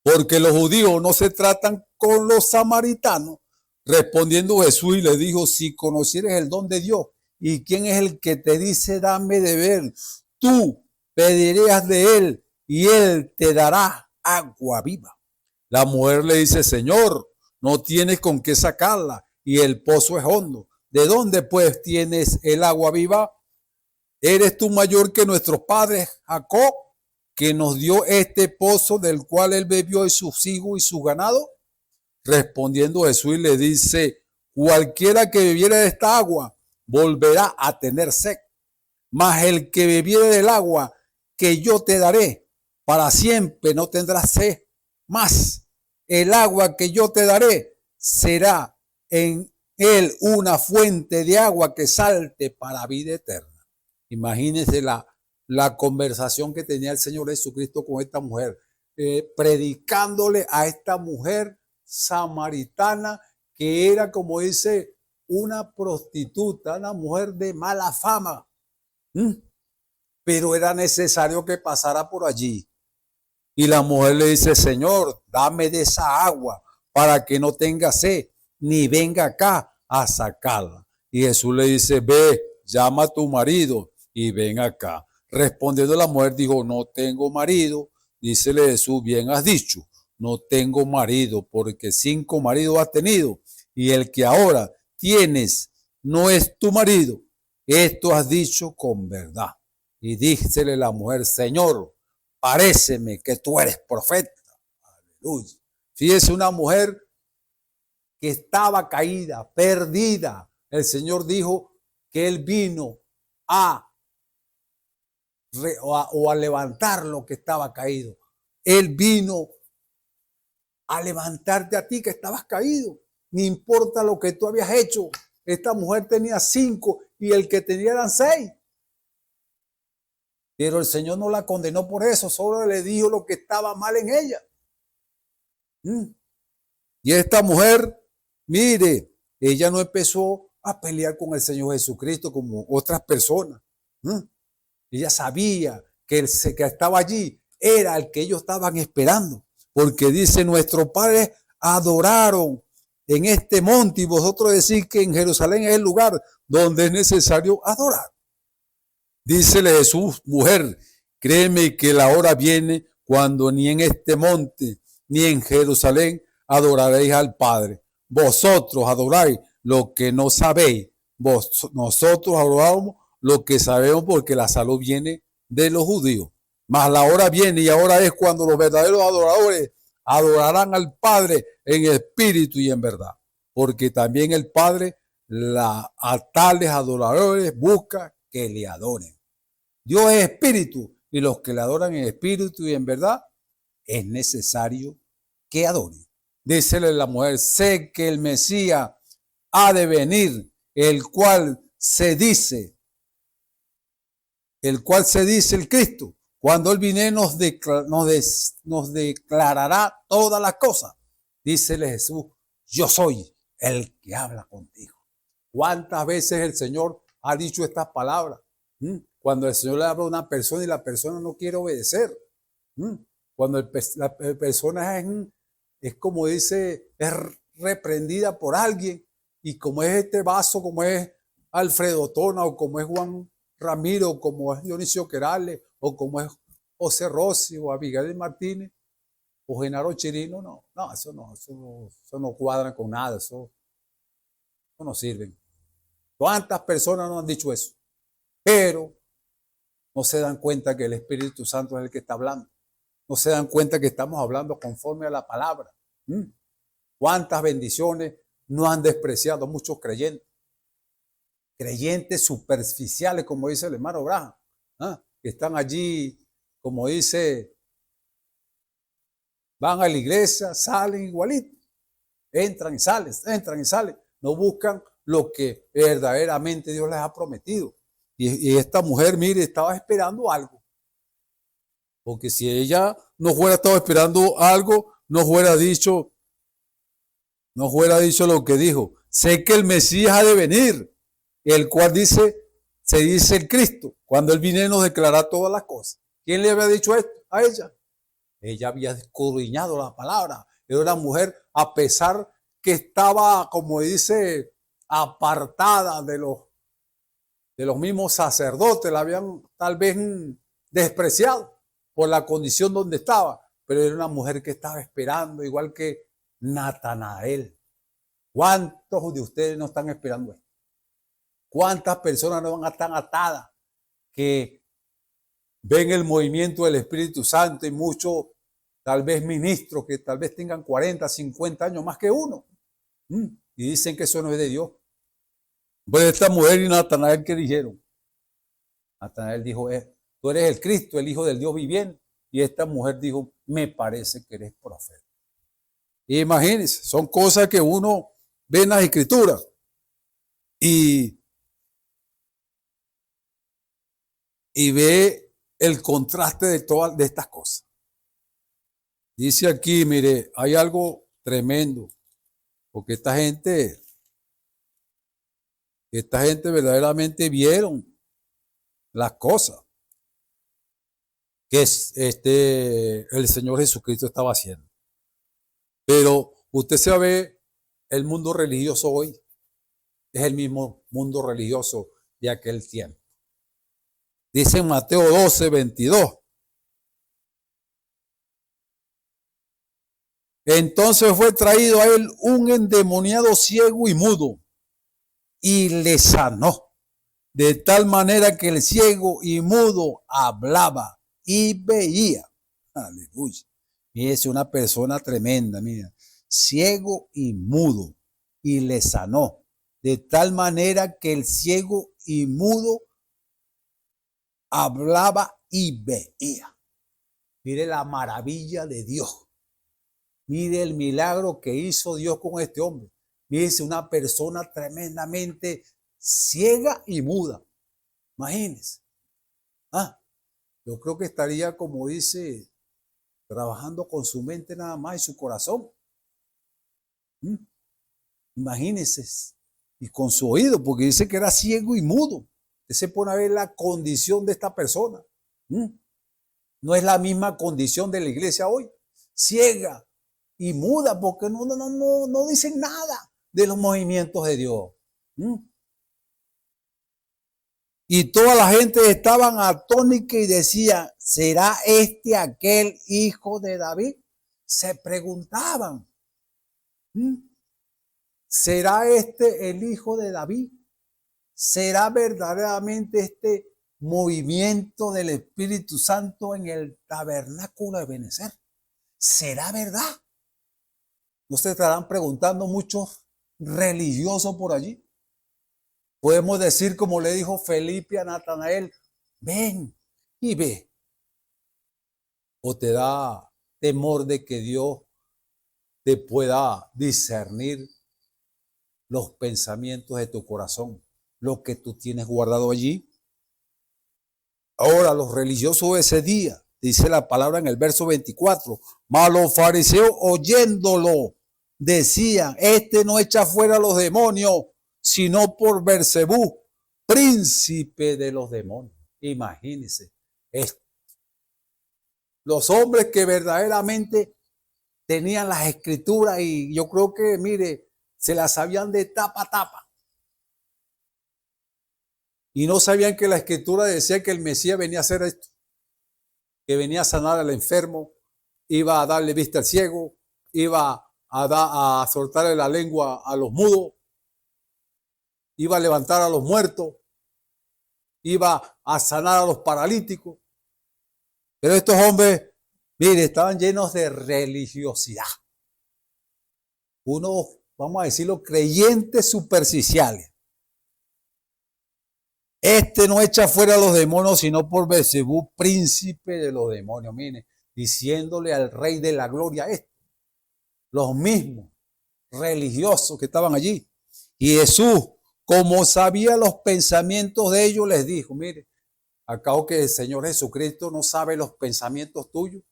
Porque los judíos no se tratan con los samaritanos. Respondiendo Jesús y le dijo, si conocieres el don de Dios y quién es el que te dice dame de beber, tú pedirías de él y él te dará agua viva. La mujer le dice, Señor, no tienes con qué sacarla y el pozo es hondo. ¿De dónde pues tienes el agua viva? ¿Eres tú mayor que nuestros padres Jacob, que nos dio este pozo del cual él bebió y sus hijos y su ganado? Respondiendo Jesús le dice, cualquiera que bebiere de esta agua volverá a tener sed, mas el que bebiere del agua que yo te daré para siempre no tendrá sed más. El agua que yo te daré será en él una fuente de agua que salte para vida eterna. Imagínense la conversación que tenía el Señor Jesucristo con esta mujer, predicándole a esta mujer samaritana que era, como dice, una prostituta, una mujer de mala fama. Pero era necesario que pasara por allí. Y la mujer le dice, Señor, dame de esa agua para que no tenga sed, ni venga acá a sacarla. Y Jesús le dice, ve, llama a tu marido y ven acá. Respondiendo la mujer, dijo, no tengo marido. Dícele Jesús, bien has dicho, no tengo marido, porque 5 maridos has tenido, y el que ahora tienes no es tu marido. Esto has dicho con verdad. Y dícele la mujer, Señor, paréceme que tú eres profeta. Aleluya. Fíjese, una mujer que estaba caída, perdida. El Señor dijo que Él vino a levantar lo que estaba caído. Él vino a levantarte a ti que estabas caído. No importa lo que tú habías hecho. Esta mujer tenía 5 y el que tenía eran 6. Pero el Señor no la condenó por eso, solo le dijo lo que estaba mal en ella. Y esta mujer, mire, ella no empezó a a pelear con el Señor Jesucristo como otras personas. Ella sabía que el que estaba allí era el que ellos estaban esperando, porque dice, nuestros padres adoraron en este monte y vosotros decís que en Jerusalén es el lugar donde es necesario adorar. Dícele Jesús, mujer, créeme que la hora viene cuando ni en este monte ni en Jerusalén adoraréis al Padre. Vosotros adoráis lo que no sabéis. Nosotros adoramos lo que sabemos porque la salud viene de los judíos. Mas la hora viene y ahora es cuando los verdaderos adoradores adorarán al Padre en espíritu y en verdad. Porque también el Padre a tales adoradores busca que le adoren. Dios es espíritu y los que le adoran en espíritu y en verdad es necesario que adoren. Dícele la mujer, sé que el Mesías ha de venir, el cual se dice el Cristo. Cuando Él viene nos declarará todas las cosas. Dícele Jesús, yo soy el que habla contigo. ¿Cuántas veces el Señor ha dicho estas palabras? Cuando el Señor le habla a una persona y la persona no quiere obedecer. Cuando la persona es como dice, es reprendida por alguien, y como es este vaso, como es Alfredo Tona, o como es Juan Ramiro, o como es Dionisio Querales, o como es José Rossi, o Abigail Martínez, o Genaro Chirino, eso no cuadra con nada, eso no sirve. ¿Cuántas personas nos han dicho eso? Pero no se dan cuenta que el Espíritu Santo es el que está hablando. No se dan cuenta que estamos hablando conforme a la palabra. ¿Cuántas bendiciones no han despreciado muchos creyentes? Creyentes superficiales, como dice el hermano Abraham, que están allí, como dice, van a la iglesia, salen igualito, entran y salen, no buscan lo que verdaderamente Dios les ha prometido. Y esta mujer, mire, estaba esperando algo. Porque si ella no hubiera estado esperando algo, no hubiera dicho lo que dijo. Sé que el Mesías ha de venir, el cual se dice el Cristo. Cuando Él viene nos declarará todas las cosas. ¿Quién le había dicho esto a ella? Ella había escudriñado la palabra. Era una mujer, a pesar que estaba, como dice, apartada de los mismos sacerdotes, la habían tal vez despreciado por la condición donde estaba, pero era una mujer que estaba esperando, igual que Natanael. ¿Cuántos de ustedes no están esperando esto? ¿Cuántas personas no están atadas que ven el movimiento del Espíritu Santo, y muchos tal vez ministros que tal vez tengan 40, 50 años más que uno, y dicen que eso no es de Dios? Pues esta mujer y Natanael, ¿qué dijeron? Natanael dijo, tú eres el Cristo, el Hijo del Dios viviente. Y esta mujer dijo, me parece que eres profeta. Y imagínense, son cosas que uno ve en las Escrituras. Y ve el contraste de todas de estas cosas. Dice aquí, mire, hay algo tremendo. Porque esta gente verdaderamente vieron las cosas que el Señor Jesucristo estaba haciendo. Pero usted se ve, el mundo religioso hoy es el mismo mundo religioso de aquel tiempo. Dice en Mateo 12, 22. Entonces fue traído a él un endemoniado ciego y mudo, y le sanó, de tal manera que el ciego y mudo hablaba y veía. Aleluya. Y es una persona tremenda, mira, ciego y mudo, y le sanó, de tal manera que el ciego y mudo hablaba y veía. Mire la maravilla de Dios. Mire el milagro que hizo Dios con este hombre. Mire, una persona tremendamente ciega y muda. Imagínense. Yo creo que estaría, como dice, trabajando con su mente nada más y su corazón. Imagínense y con su oído, porque dice que era ciego y mudo. Usted se pone a ver la condición de esta persona. No es la misma condición de la iglesia hoy. Ciega y muda, porque no dicen nada de los movimientos de Dios. Y toda la gente estaban atónica y decía, ¿será este aquel hijo de David? Se preguntaban. ¿Será este el hijo de David? ¿Será verdaderamente este movimiento del Espíritu Santo en el tabernáculo de Benecer? ¿Será verdad? ¿No se estarán preguntando muchos religiosos por allí? Podemos decir, como le dijo Felipe a Natanael, ven y ve. ¿O te da temor de que Dios te pueda discernir los pensamientos de tu corazón, lo que tú tienes guardado allí? Ahora, los religiosos de ese día, dice la palabra en el verso 24, mas los fariseos oyéndolo decían, este no echa fuera a los demonios, sino por Beelzebú, príncipe de los demonios. Imagínense esto. Los hombres que verdaderamente tenían las escrituras y yo creo que, mire, se las sabían de tapa a tapa. Y no sabían que la escritura decía que el Mesías venía a hacer esto, que venía a sanar al enfermo, iba a darle vista al ciego, iba a soltarle la lengua a los mudos, iba a levantar a los muertos, iba a sanar a los paralíticos. Pero estos hombres, mire, estaban llenos de religiosidad. Unos, vamos a decirlo, creyentes superficiales. Este no echa fuera a los demonios, sino por Beelzebú, príncipe de los demonios. Mire, diciéndole al rey de la gloria esto. Los mismos religiosos que estaban allí. Y Jesús, como sabía los pensamientos de ellos, les dijo, mire, ¿acaso que el Señor Jesucristo no sabe los pensamientos tuyos?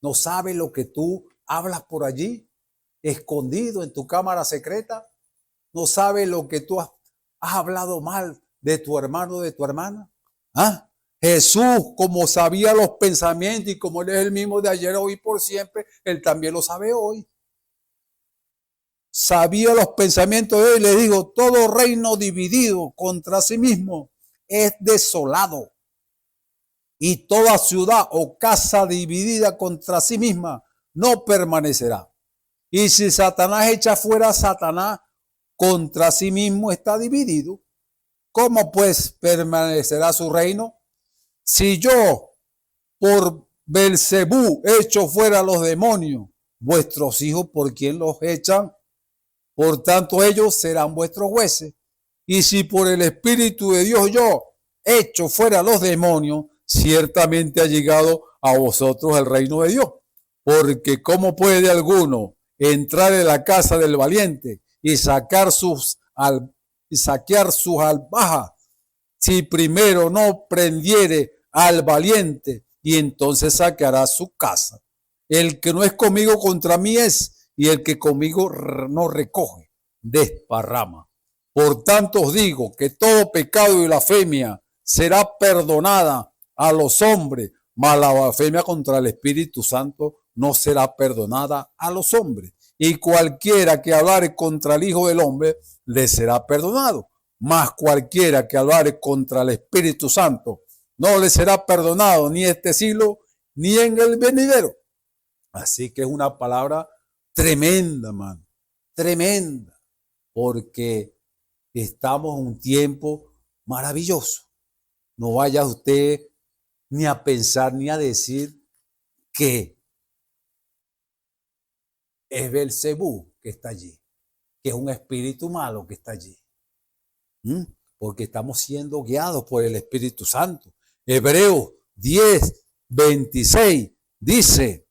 ¿No sabe lo que tú hablas por allí, escondido en tu cámara secreta? ¿No sabe lo que tú has hablado mal de tu hermano o de tu hermana? Jesús, como sabía los pensamientos y como Él es el mismo de ayer, hoy y por siempre, Él también lo sabe hoy. Sabía los pensamientos de Él, le digo, todo reino dividido contra sí mismo es desolado. Y toda ciudad o casa dividida contra sí misma no permanecerá. Y si Satanás echa fuera a Satanás, contra sí mismo está dividido. ¿Cómo pues permanecerá su reino? Si yo por Beelzebú echo fuera a los demonios, vuestros hijos, ¿por quién los echan? Por tanto, ellos serán vuestros jueces. Y si por el Espíritu de Dios yo echo fuera a los demonios, ciertamente ha llegado a vosotros el reino de Dios. Porque ¿cómo puede alguno entrar en la casa del valiente y saquear sus alhajas si primero no prendiere al valiente, y entonces saqueará su casa? El que no es conmigo contra mí es, y el que conmigo no recoge, desparrama. Por tanto os digo que todo pecado y blasfemia será perdonada a los hombres, mas la blasfemia contra el Espíritu Santo no será perdonada a los hombres. Y cualquiera que hablare contra el Hijo del Hombre le será perdonado, mas cualquiera que hablare contra el Espíritu Santo no le será perdonado ni este siglo ni en el venidero. Así que es una palabra tremenda, man, tremenda, porque estamos en un tiempo maravilloso. No vaya usted ni a pensar ni a decir que es Beelzebú que está allí, que es un espíritu malo que está allí. Porque estamos siendo guiados por el Espíritu Santo. Hebreos 10:26 dice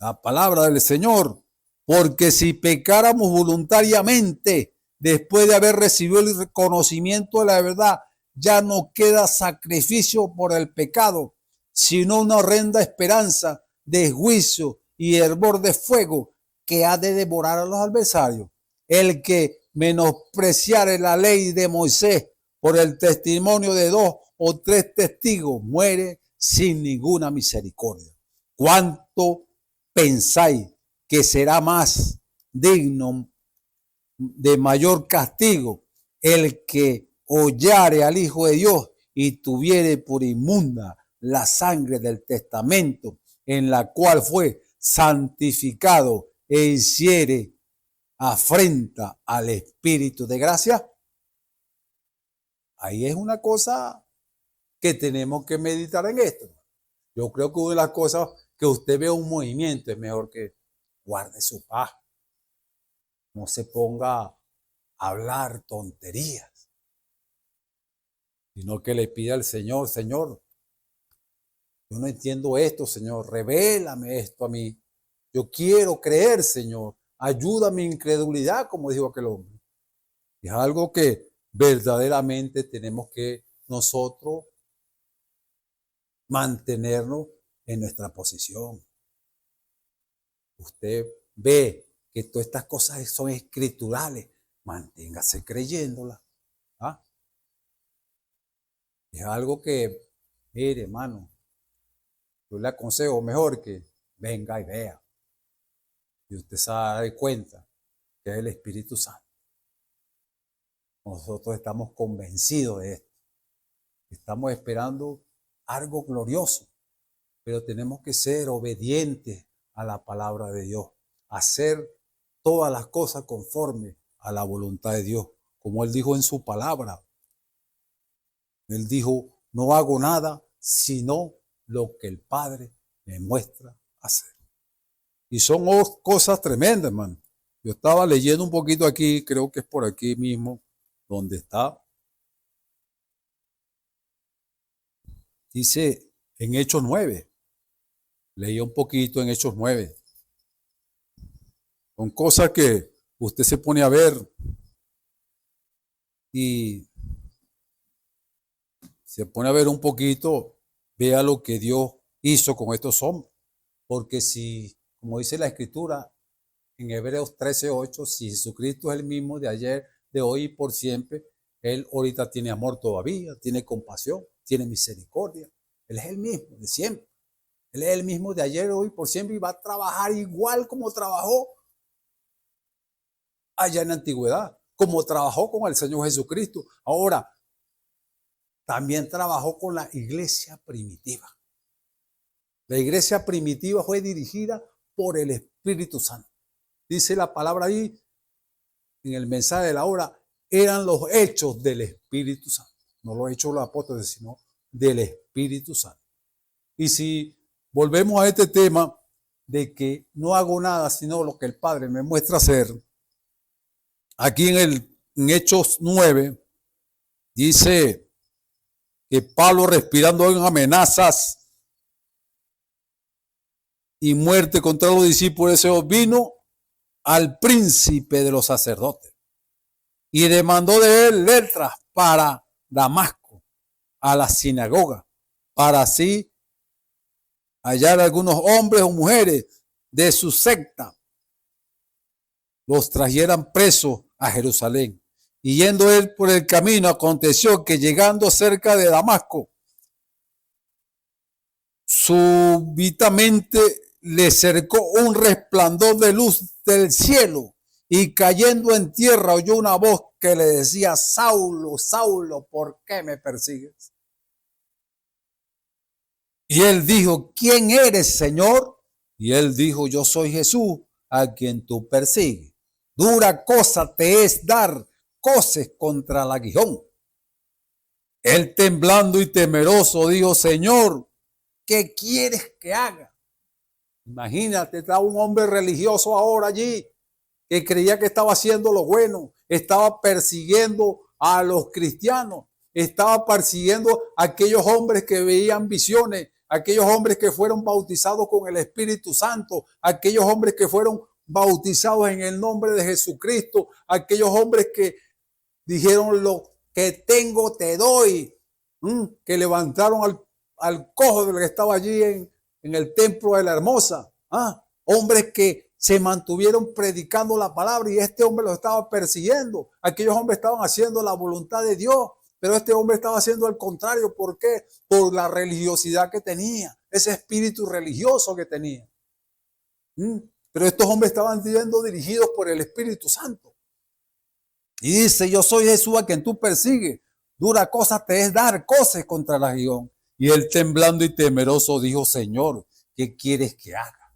la palabra del Señor, porque si pecáramos voluntariamente después de haber recibido el reconocimiento de la verdad, ya no queda sacrificio por el pecado, sino una horrenda esperanza de juicio y hervor de fuego que ha de devorar a los adversarios. El que menospreciare la ley de Moisés por el testimonio de 2 o 3 testigos muere sin ninguna misericordia. ¿Cuánto pensáis que será más digno de mayor castigo el que hollare al Hijo de Dios y tuviere por inmunda la sangre del testamento en la cual fue santificado e hiciere afrenta al Espíritu de gracia? Ahí es una cosa que tenemos que meditar en esto. Yo creo que una de las cosas que usted vea un movimiento es mejor que guarde su paz. No se ponga a hablar tonterías, sino que le pida al Señor, Señor, yo no entiendo esto, Señor, revélame esto a mí. Yo quiero creer, Señor, ayuda a mi incredulidad, como dijo aquel hombre. Es algo que verdaderamente tenemos que nosotros mantenernos en nuestra posición. Usted ve que todas estas cosas son escriturales, manténgase creyéndolas. ¿Ah? Es algo que, mire, hermano, yo le aconsejo mejor que venga y vea. Y usted se va a dar cuenta que es el Espíritu Santo. Nosotros estamos convencidos de esto. Estamos esperando algo glorioso, pero tenemos que ser obedientes a la palabra de Dios, hacer todas las cosas conforme a la voluntad de Dios, como Él dijo en su palabra. Él dijo, no hago nada sino lo que el Padre me muestra hacer. Y son cosas tremendas, hermano. Yo estaba leyendo un poquito aquí, creo que es por aquí mismo, donde está. Dice en Hechos 9. Leí un poquito en Hechos 9. Son cosas que usted se pone a ver y se pone a ver un poquito, vea lo que Dios hizo con estos hombres. Porque si, como dice la Escritura en Hebreos 13:8, si Jesucristo es el mismo de ayer, de hoy y por siempre, Él ahorita tiene amor todavía, tiene compasión, tiene misericordia. Él es el mismo de siempre. Él es el mismo de ayer, hoy, por siempre y va a trabajar igual como trabajó allá en la antigüedad, como trabajó con el Señor Jesucristo. Ahora, también trabajó con la iglesia primitiva. La iglesia primitiva fue dirigida por el Espíritu Santo. Dice la palabra ahí, en el mensaje de la hora, eran los hechos del Espíritu Santo. No los hechos de los apóstoles, sino del Espíritu Santo. Y si volvemos a este tema de que no hago nada sino lo que el Padre me muestra hacer, aquí en Hechos 9 dice que Pablo, respirando en amenazas y muerte contra los discípulos de Dios, vino al príncipe de los sacerdotes y demandó de él letras para Damasco, a la sinagoga, para así hallar algunos hombres o mujeres de su secta, los trajeran presos a Jerusalén. Y yendo él por el camino, aconteció que llegando cerca de Damasco, súbitamente le cercó un resplandor de luz del cielo, y cayendo en tierra oyó una voz que le decía, Saulo, Saulo, ¿por qué me persigues? Y él dijo, ¿quién eres, Señor? Y él dijo, yo soy Jesús, a quien tú persigues. Dura cosa te es dar coces contra el aguijón. Él, temblando y temeroso, dijo, Señor, ¿qué quieres que haga? Imagínate, está un hombre religioso ahora allí, que creía que estaba haciendo lo bueno, estaba persiguiendo a los cristianos, estaba persiguiendo a aquellos hombres que veían visiones, aquellos hombres que fueron bautizados con el Espíritu Santo, aquellos hombres que fueron bautizados en el nombre de Jesucristo, aquellos hombres que dijeron, lo que tengo te doy, que levantaron al cojo del que estaba allí en el templo de la Hermosa, hombres que se mantuvieron predicando la palabra y este hombre los estaba persiguiendo. Aquellos hombres estaban haciendo la voluntad de Dios, pero este hombre estaba haciendo al contrario. ¿Por qué? Por la religiosidad que tenía, ese espíritu religioso que tenía. Pero estos hombres estaban siendo dirigidos por el Espíritu Santo. Y dice, yo soy Jesús a quien tú persigues. Dura cosa te es dar cosas contra la región. Y él temblando y temeroso dijo, Señor, ¿qué quieres que haga?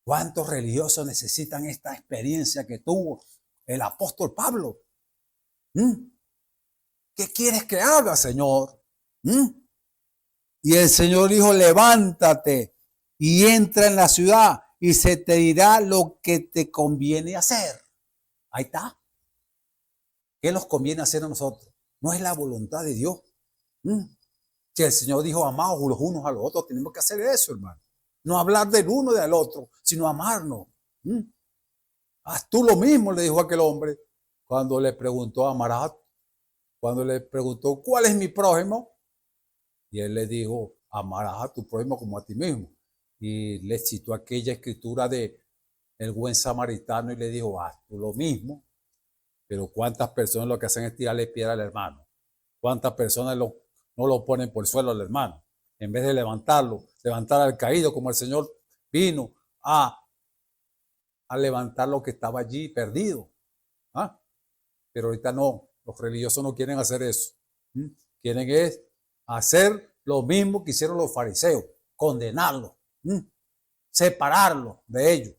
¿Cuántos religiosos necesitan esta experiencia que tuvo el apóstol Pablo? ¿Qué quieres que haga, Señor? Y el Señor dijo, levántate y entra en la ciudad y se te dirá lo que te conviene hacer. Ahí está. ¿Qué nos conviene hacer a nosotros? No es la voluntad de Dios. Que el Señor dijo, amaos los unos a los otros. Tenemos que hacer eso, hermano. No hablar del uno y del otro, sino amarnos. Haz tú lo mismo, le dijo aquel hombre. Cuando le preguntó a Marat, cuando le preguntó, ¿cuál es mi prójimo? Y él le dijo, amarás a tu prójimo como a ti mismo. Y le citó aquella escritura de el buen samaritano y le dijo, haz tú lo mismo. Pero ¿cuántas personas lo que hacen es tirarle piedra al hermano? ¿Cuántas personas no lo ponen por el suelo al hermano? En vez de levantarlo, levantar al caído, como el Señor vino a levantar lo que estaba allí perdido. Pero ahorita no, los religiosos no quieren hacer eso. Quieren es hacer lo mismo que hicieron los fariseos, condenarlos, separarlos de ellos.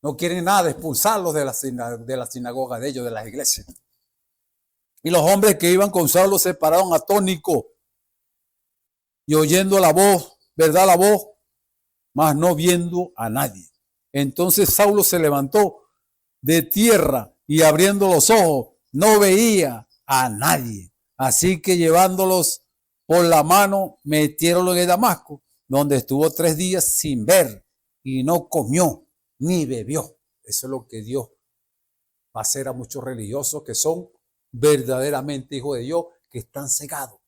No quieren nada, expulsarlos de la sinagoga de ellos, de las iglesias. Y los hombres que iban con Saulo se pararon atónicos y oyendo la voz, ¿verdad? La voz, mas no viendo a nadie. Entonces Saulo se levantó de tierra y abriendo los ojos, no veía a nadie. Así que llevándolos por la mano, metiéronlo en Damasco, donde estuvo 3 días sin ver y no comió ni bebió. Eso es lo que Dios va a hacer a muchos religiosos que son verdaderamente hijos de Dios, que están cegados.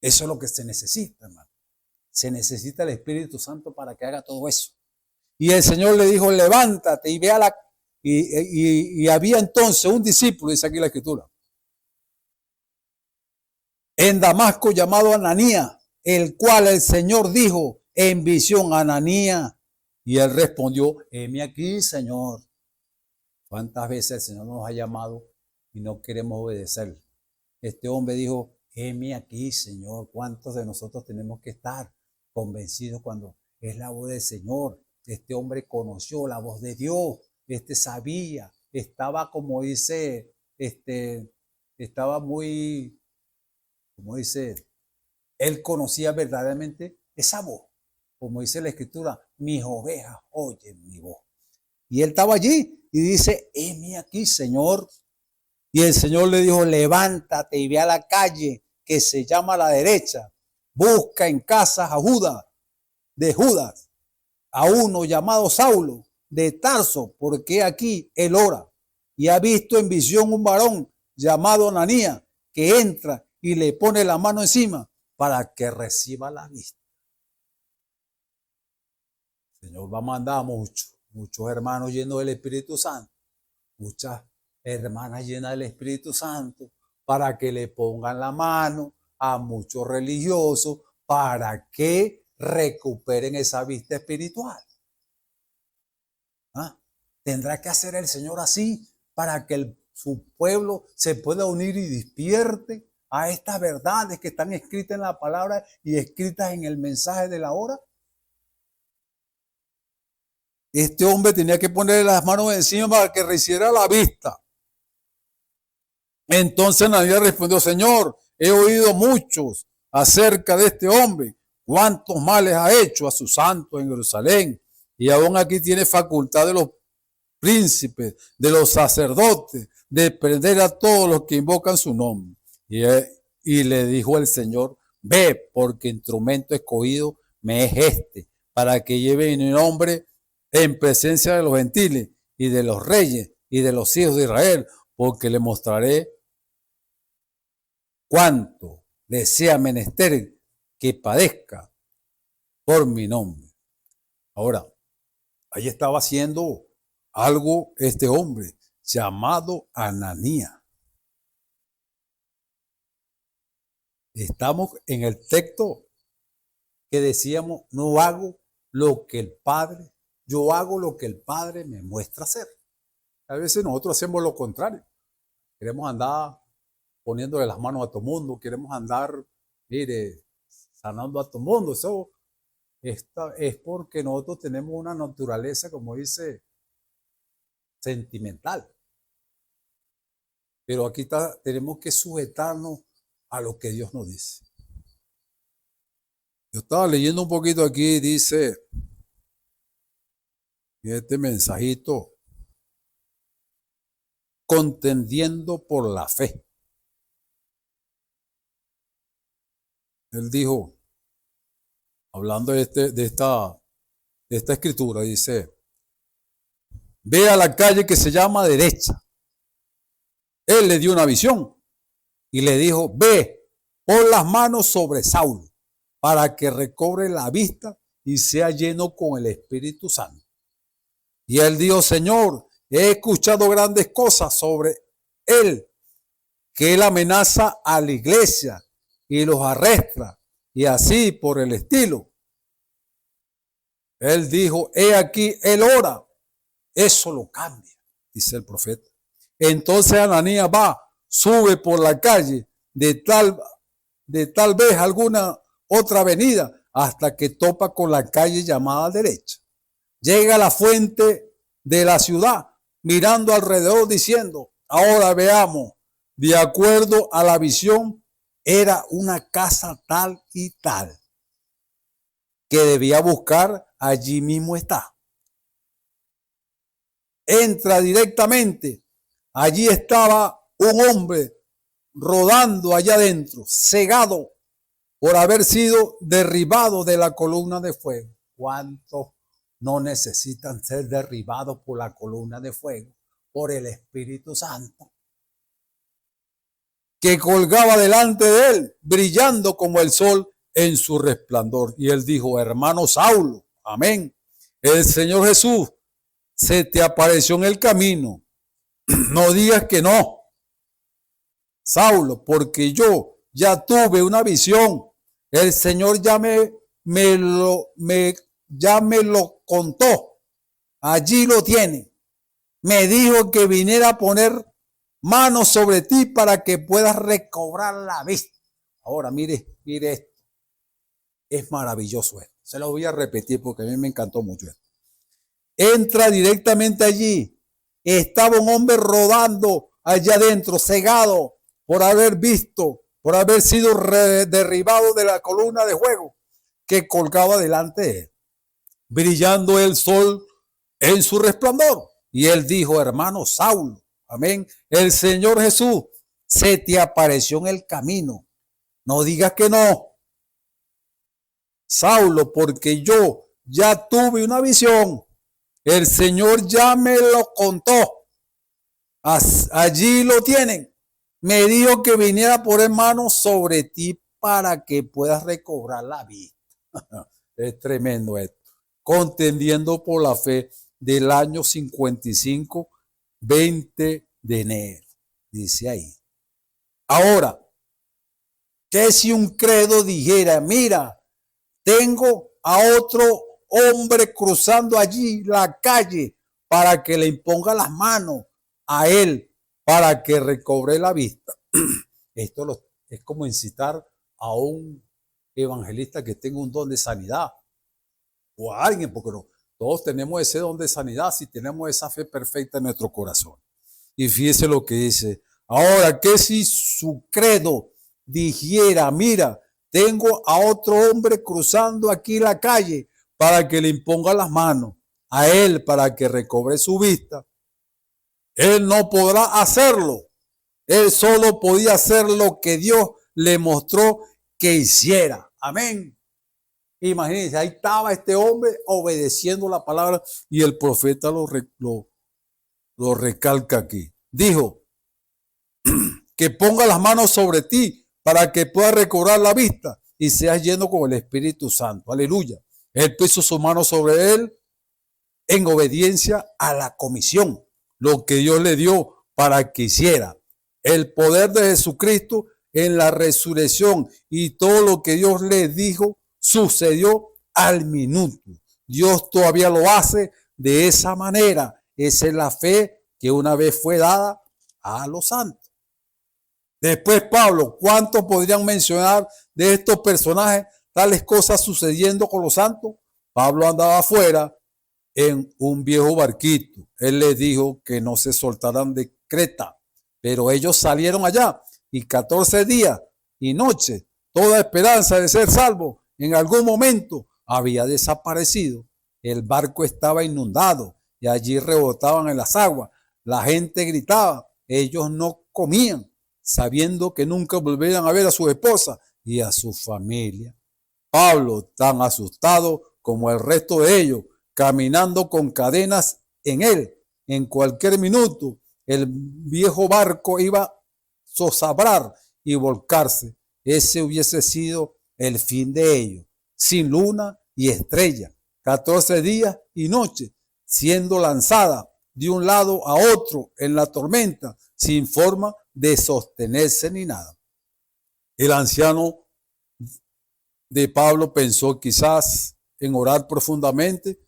Eso es lo que se necesita, hermano. Se necesita el Espíritu Santo para que haga todo eso. Y el Señor le dijo, levántate y ve a la... Y había entonces un discípulo, dice aquí la Escritura, en Damasco llamado Ananías, el cual el Señor dijo en visión, Ananías, y él respondió, heme aquí, Señor. ¿Cuántas veces el Señor nos ha llamado y no queremos obedecer? Este hombre dijo, heme aquí, Señor. ¿Cuántos de nosotros tenemos que estar convencidos cuando es la voz del Señor? Este hombre conoció la voz de Dios, sabía, estaba como dice, estaba muy, como dice, él conocía verdaderamente esa voz. Como dice la Escritura, mis ovejas oyen mi voz. Y él estaba allí y dice, heme aquí, Señor. Y el Señor le dijo, levántate y ve a la calle que se llama a la derecha. Busca en casas de Judas, a uno llamado Saulo de Tarso, porque aquí él ora. Y ha visto en visión un varón llamado Ananías que entra y le pone la mano encima para que reciba la vista. El Señor va a mandar muchos hermanos llenos del Espíritu Santo, muchas hermanas llenas del Espíritu Santo, para que le pongan la mano a muchos religiosos, para que recuperen esa vista espiritual. Tendrá que hacer el Señor así para que su pueblo se pueda unir y despierte a estas verdades que están escritas en la palabra y escritas en el mensaje de la hora. Este hombre tenía que ponerle las manos encima para que recibiera la vista. Entonces Ananías respondió, Señor, he oído muchos acerca de este hombre, cuántos males ha hecho a sus santos en Jerusalén, y aún aquí tiene facultad de los príncipes, de los sacerdotes, de prender a todos los que invocan su nombre. Y le dijo el Señor, ve, porque instrumento escogido me es para que lleve mi nombre en presencia de los gentiles y de los reyes y de los hijos de Israel, porque le mostraré cuánto le sea menester que padezca por mi nombre. Ahora, ahí estaba haciendo algo este hombre llamado Ananías. Estamos en el texto que decíamos, no hago lo que el Padre, yo hago lo que el Padre me muestra hacer. A veces nosotros hacemos lo contrario. Queremos andar poniéndole las manos a todo mundo, queremos andar, mire, sanando a todo mundo. Eso es porque nosotros tenemos una naturaleza, como dice, sentimental. Pero aquí tenemos que sujetarnos a lo que Dios nos dice. Yo estaba leyendo un poquito aquí, dice, este mensajito, contendiendo por la fe. Él dijo, hablando de esta escritura, dice, ve a la calle que se llama derecha. Él le dio una visión y le dijo, ve, pon las manos sobre Saulo para que recobre la vista y sea lleno con el Espíritu Santo. Y él dijo, Señor, he escuchado grandes cosas sobre él, que él amenaza a la iglesia y los arresta, y así por el estilo. Él dijo, he aquí, él ora. Eso lo cambia, dice el profeta. Entonces Ananías va, sube por la calle de tal vez alguna otra avenida hasta que topa con la calle llamada derecha. Llega a la fuente de la ciudad, mirando alrededor diciendo, ahora veamos, de acuerdo a la visión, era una casa tal y tal, que debía buscar, allí mismo está. Entra directamente, allí estaba un hombre rodando allá adentro, cegado por haber sido derribado de la columna de fuego. ¿Cuántos no necesitan ser derribados por la columna de fuego? Por el Espíritu Santo, que colgaba delante de él, brillando como el sol en su resplandor. Y él dijo, hermano Saulo, amén, el Señor Jesús se te apareció en el camino. No digas que no, Saulo, porque yo ya tuve una visión. El Señor ya me lo contó. Allí lo tiene. Me dijo que viniera a poner manos sobre ti para que puedas recobrar la vista. Ahora, mire esto. Es maravilloso esto. Se lo voy a repetir porque a mí me encantó mucho esto. Entra directamente allí. Estaba un hombre rodando allá adentro, cegado por haber visto, por haber sido derribado de la columna de fuego que colgaba delante de él, brillando el sol en su resplandor. Y él dijo, hermano Saulo, amén, el Señor Jesús se te apareció en el camino. No digas que no, Saulo, porque yo ya tuve una visión. El Señor ya me lo contó. Allí lo tienen. Me dijo que viniera a poner manos sobre ti para que puedas recobrar la vista. Es tremendo esto. Contendiendo por la fe, del año 55, 20 de enero. Dice ahí. Ahora, ¿qué si un credo dijera, mira, tengo a otro hombre cruzando allí la calle para que le imponga las manos a él para que recobre la vista? Esto es como incitar a un evangelista que tenga un don de sanidad o a alguien, porque no, todos tenemos ese don de sanidad si tenemos esa fe perfecta en nuestro corazón. Y fíjese lo que dice. Ahora, ¿qué si su credo dijera, mira, tengo a otro hombre cruzando aquí la calle para que le imponga las manos a él para que recobre su vista? Él no podrá hacerlo. Él solo podía hacer lo que Dios le mostró que hiciera. Amén. Imagínense, ahí estaba este hombre obedeciendo la palabra y el profeta lo recalca aquí. Dijo que ponga las manos sobre ti para que puedas recobrar la vista y seas lleno con el Espíritu Santo. Aleluya. Él puso su mano sobre él en obediencia a la comisión, lo que Dios le dio para que hiciera. El poder de Jesucristo en la resurrección y todo lo que Dios le dijo sucedió al minuto. Dios todavía lo hace de esa manera. Esa es la fe que una vez fue dada a los santos. Después Pablo, ¿cuántos podrían mencionar de estos personajes tales cosas sucediendo con los santos? Pablo andaba afuera en un viejo barquito. Él les dijo que no se soltaran de Creta, pero ellos salieron allá y 14 días y noches, toda esperanza de ser salvo en algún momento había desaparecido. El barco estaba inundado y allí rebotaban en las aguas. La gente gritaba, ellos no comían, sabiendo que nunca volverían a ver a su esposa y a su familia. Pablo, tan asustado como el resto de ellos, caminando con cadenas en él, en cualquier minuto, el viejo barco iba a zozabrar y volcarse. Ese hubiese sido el fin de ellos, sin luna y estrella, 14 días y noches, siendo lanzada de un lado a otro en la tormenta, sin forma de sostenerse ni nada. El anciano de Pablo pensó quizás en orar profundamente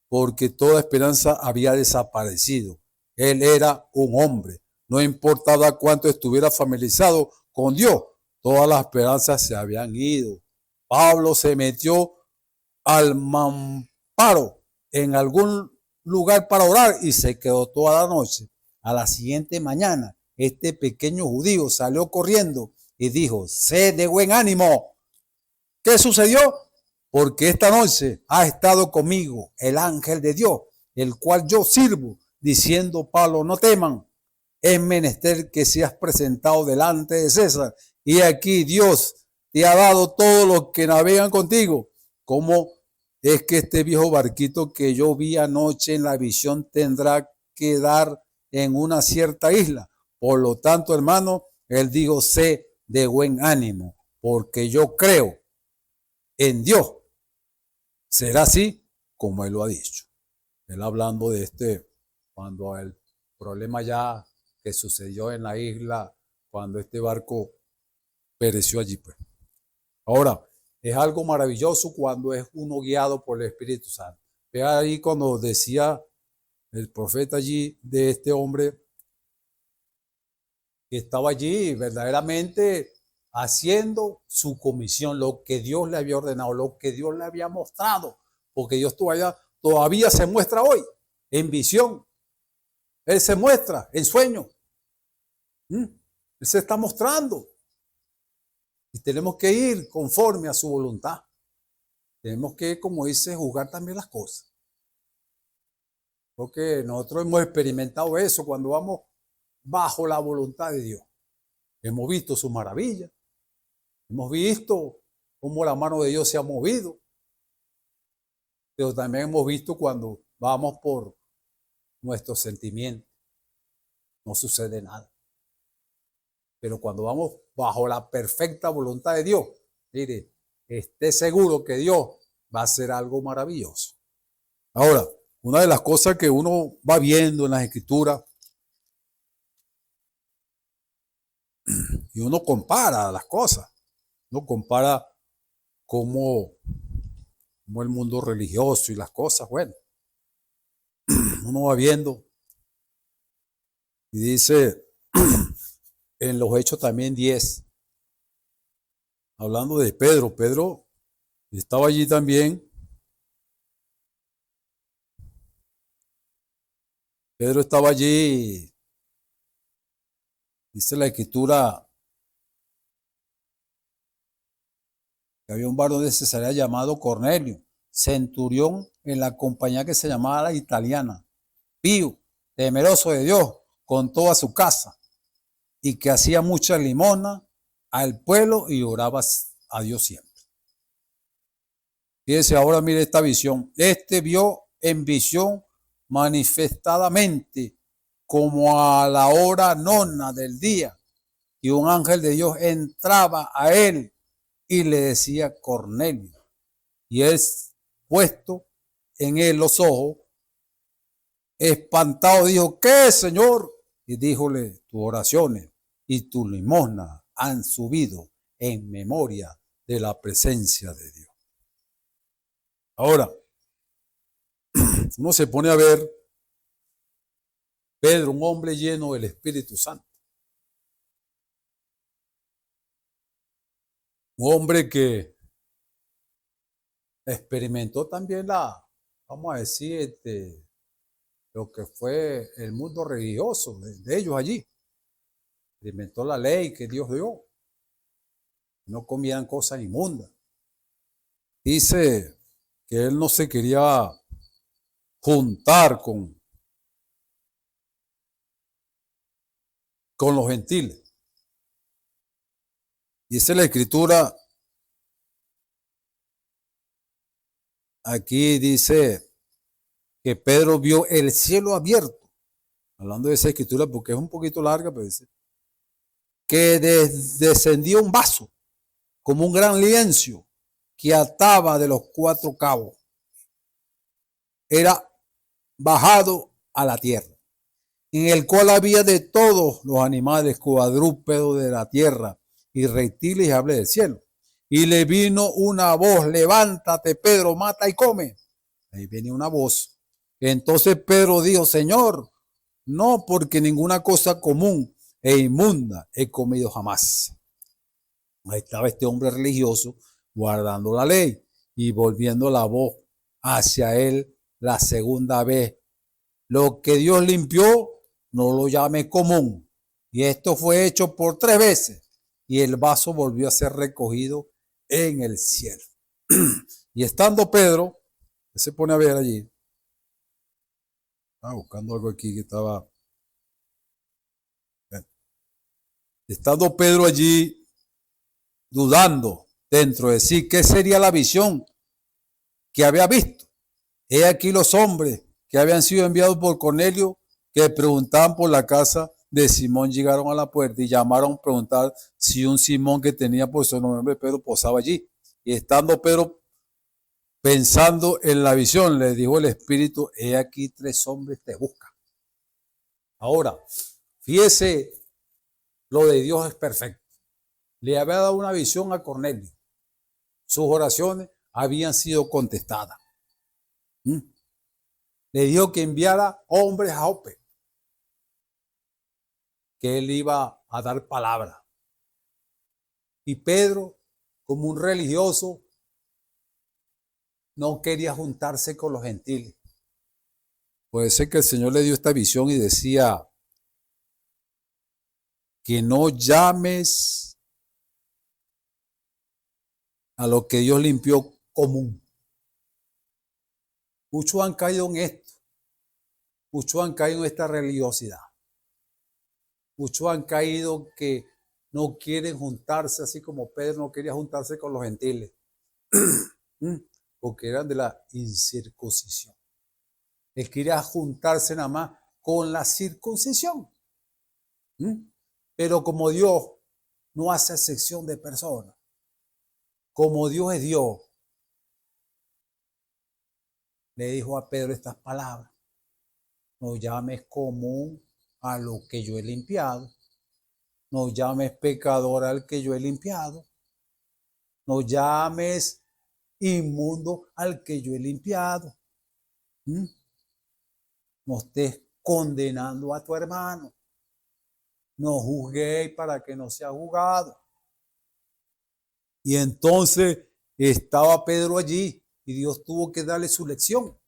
porque toda esperanza había desaparecido. Él era un hombre, no importaba cuánto estuviera familiarizado con Dios, todas las esperanzas se habían ido. Pablo se metió al mamparo en algún lugar para orar y se quedó toda la noche. A la siguiente mañana, este pequeño judío salió corriendo y dijo, sé de buen ánimo. ¿Qué sucedió? Porque esta noche ha estado conmigo el ángel de Dios, el cual yo sirvo, diciendo, Pablo, no teman, es menester que seas presentado delante de César, y aquí Dios te ha dado todo lo que navegan contigo. ¿Cómo es que este viejo barquito que yo vi anoche en la visión tendrá que dar en una cierta isla? Por lo tanto, hermano, él dijo, sé de buen ánimo, porque yo creo en Dios. Será así como él lo ha dicho. Él hablando de cuando el problema ya que sucedió en la isla, cuando este barco pereció allí, pues. Ahora, es algo maravilloso cuando es uno guiado por el Espíritu Santo. Ve ahí cuando decía el profeta allí de este hombre que estaba allí verdaderamente haciendo su comisión, lo que Dios le había ordenado, lo que Dios le había mostrado, porque Dios todavía se muestra hoy en visión. Él se muestra en sueño. Él se está mostrando. Y tenemos que ir conforme a su voluntad. Tenemos que, como dice, juzgar también las cosas. Porque nosotros hemos experimentado eso cuando vamos bajo la voluntad de Dios. Hemos visto sus maravillas. Hemos visto cómo la mano de Dios se ha movido. Pero también hemos visto cuando vamos por nuestros sentimientos. No sucede nada. Pero cuando vamos bajo la perfecta voluntad de Dios, mire, esté seguro que Dios va a hacer algo maravilloso. Ahora, una de las cosas que uno va viendo en las Escrituras y uno compara las cosas, uno compara cómo el mundo religioso y las cosas, bueno, uno va viendo y dice en los Hechos también 10, hablando de Pedro, Pedro estaba allí también. Pedro estaba allí, dice la Escritura, que había un varón de Cesarea llamado Cornelio, centurión en la compañía que se llamaba la Italiana, pío, temeroso de Dios, con toda su casa, y que hacía mucha limosna al pueblo y oraba a Dios siempre. Fíjense ahora, mire esta visión. Este vio en visión manifestadamente como a la hora nona del día, y un ángel de Dios entraba a él y le decía Cornelio. Y él puesto en él los ojos, espantado dijo, ¿qué, Señor? Y díjole, tus oraciones y tu limosna han subido en memoria de la presencia de Dios. Ahora, uno se pone a ver, Pedro, un hombre lleno del Espíritu Santo. Un hombre que experimentó también vamos a decir, lo que fue el mundo religioso de ellos allí. Experimentó la ley que Dios dio. No comían cosas inmundas. Dice que él no se quería juntar con los gentiles. Dice la Escritura, aquí dice que Pedro vio el cielo abierto. Hablando de esa Escritura porque es un poquito larga, pero dice que descendía un vaso como un gran lienzo que ataba de los 4 cabos. Era bajado a la tierra, en el cual había de todos los animales cuadrúpedos de la tierra y reptiles y aves del cielo. Y le vino una voz, levántate, Pedro, mata y come. Ahí viene una voz. Entonces Pedro dijo, Señor, no, porque ninguna cosa común e inmunda he comido jamás. Ahí estaba este hombre religioso guardando la ley y volviendo la voz hacia él la segunda vez. Lo que Dios limpió, no lo llame común. Y esto fue hecho por 3 veces. Y el vaso volvió a ser recogido en el cielo. Y estando Pedro, se pone a ver allí. Estaba buscando algo aquí que estaba. Estando Pedro allí, dudando dentro de sí, ¿qué sería la visión que había visto? He aquí los hombres que habían sido enviados por Cornelio, que preguntaban por la casa de Simón, llegaron a la puerta y llamaron a preguntar si un Simón que tenía por su nombre Pedro posaba allí. Y estando Pedro pensando en la visión, le dijo el Espíritu, he aquí 3 hombres te buscan. Ahora, fíjese, lo de Dios es perfecto. Le había dado una visión a Cornelio. Sus oraciones habían sido contestadas. Le dijo que enviara hombres a Jope, que él iba a dar palabra. Y Pedro, como un religioso, no quería juntarse con los gentiles. Puede ser que el Señor le dio esta visión y decía que no llames a lo que Dios limpió común. Muchos han caído en esto. Muchos han caído en esta religiosidad. Muchos han caído que no quieren juntarse, así como Pedro no quería juntarse con los gentiles, porque eran de la incircuncisión. Él quería juntarse nada más con la circuncisión. Pero como Dios no hace excepción de personas, como Dios es Dios, le dijo a Pedro estas palabras: no llames común a lo que yo he limpiado, no llames pecador al que yo he limpiado, no llames inmundo al que yo he limpiado. No estés condenando a tu hermano. No juzguéis para que no sea juzgado. Y entonces estaba Pedro allí y Dios tuvo que darle su lección.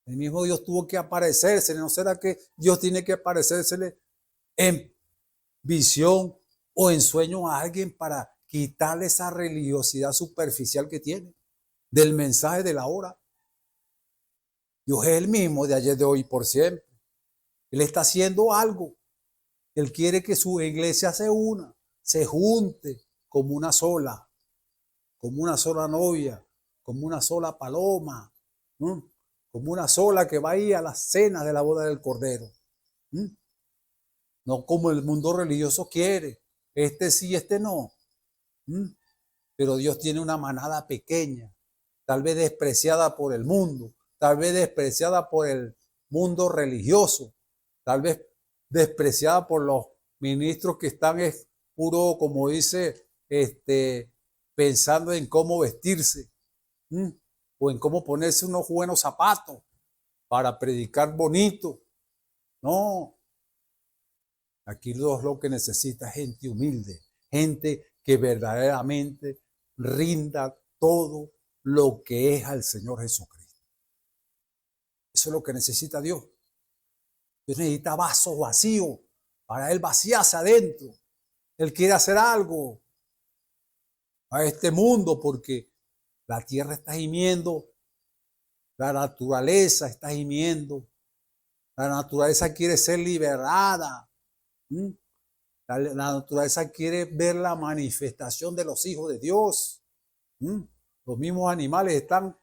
El mismo Dios tuvo que aparecérsele. ¿No será que Dios tiene que aparecérsele en visión o en sueño a alguien para quitarle esa religiosidad superficial que tiene del mensaje de la hora? Dios es el mismo de ayer, de hoy y por siempre. Él está haciendo algo. Él quiere que su iglesia se una, se junte como una sola novia, como una sola paloma, como una sola que va a ir a la cena de la boda del Cordero. No como el mundo religioso quiere, este sí, este no. Pero Dios tiene una manada pequeña tal vez despreciada por el mundo, tal vez despreciada por el mundo religioso, tal vez despreciada por los ministros que están puro, como dice, pensando en cómo vestirse, o en cómo ponerse unos buenos zapatos para predicar bonito. No, aquí Dios lo que necesita es gente humilde, gente que verdaderamente rinda todo lo que es al Señor Jesucristo. Eso es lo que necesita Dios. Dios necesita vasos vacíos para Él vaciarse adentro. Él quiere hacer algo a este mundo porque la tierra está gimiendo, la naturaleza está gimiendo, la naturaleza quiere ser liberada. La naturaleza quiere ver la manifestación de los hijos de Dios. Los mismos animales están,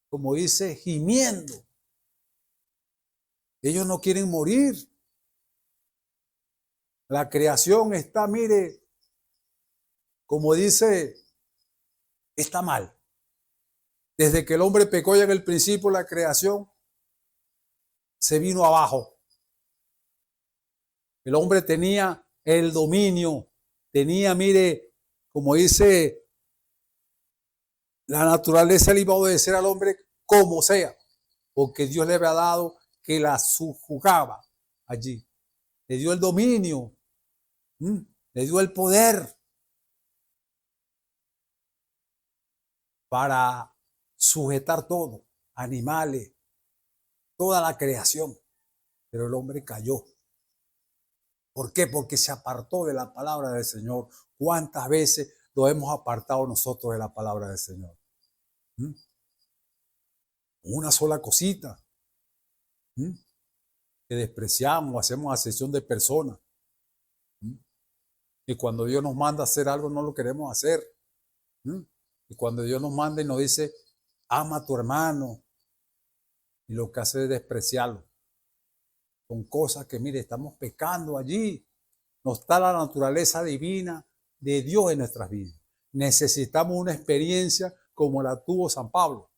como dice, gimiendo. Ellos no quieren morir. La creación está, mire, como dice, está mal. Desde que el hombre pecó ya en el principio, la creación se vino abajo. El hombre tenía el dominio, tenía, mire, como dice, la naturaleza le iba a obedecer al hombre como sea, porque Dios le había dado que la subjugaba allí. Le dio el dominio, le dio el poder para sujetar todo, animales, toda la creación. Pero el hombre cayó. ¿Por qué? Porque se apartó de la palabra del Señor. ¿Cuántas veces lo hemos apartado nosotros de la palabra del Señor? Una sola cosita. Que despreciamos, hacemos acepción de personas. Y cuando Dios nos manda a hacer algo, no lo queremos hacer. Y cuando Dios nos manda y nos dice, ama a tu hermano, y lo que hace es despreciarlo. Son cosas que, mire, estamos pecando allí. No está la naturaleza divina de Dios en nuestras vidas. Necesitamos una experiencia como la tuvo San Pablo.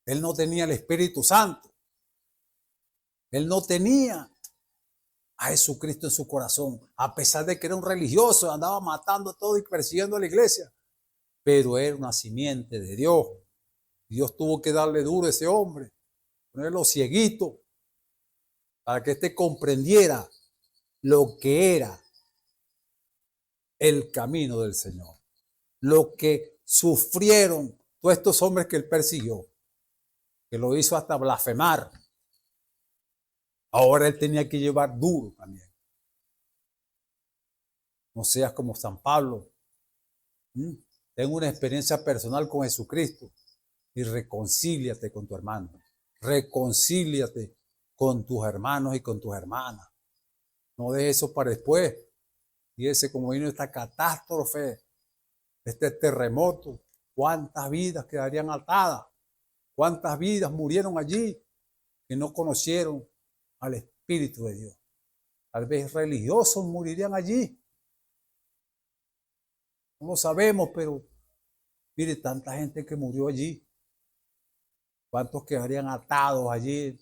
Él no tenía el Espíritu Santo. Él no tenía a Jesucristo en su corazón, a pesar de que era un religioso, andaba matando a todo y persiguiendo a la iglesia, pero era una simiente de Dios. Dios tuvo que darle duro a ese hombre, ponerlo cieguito, para que éste comprendiera lo que era el camino del Señor, lo que sufrieron todos estos hombres que él persiguió, que lo hizo hasta blasfemar. Ahora él tenía que llevar duro también. No seas como San Pablo. Ten una experiencia personal con Jesucristo y reconcíliate con tu hermano. Reconcíliate con tus hermanos y con tus hermanas. No dejes eso para después. Fíjese cómo vino esta catástrofe, este terremoto. ¿Cuántas vidas quedarían atadas? ¿Cuántas vidas murieron allí que no conocieron al Espíritu de Dios? Tal vez religiosos morirían allí. No lo sabemos, pero mire, tanta gente que murió allí. ¿Cuántos quedarían atados allí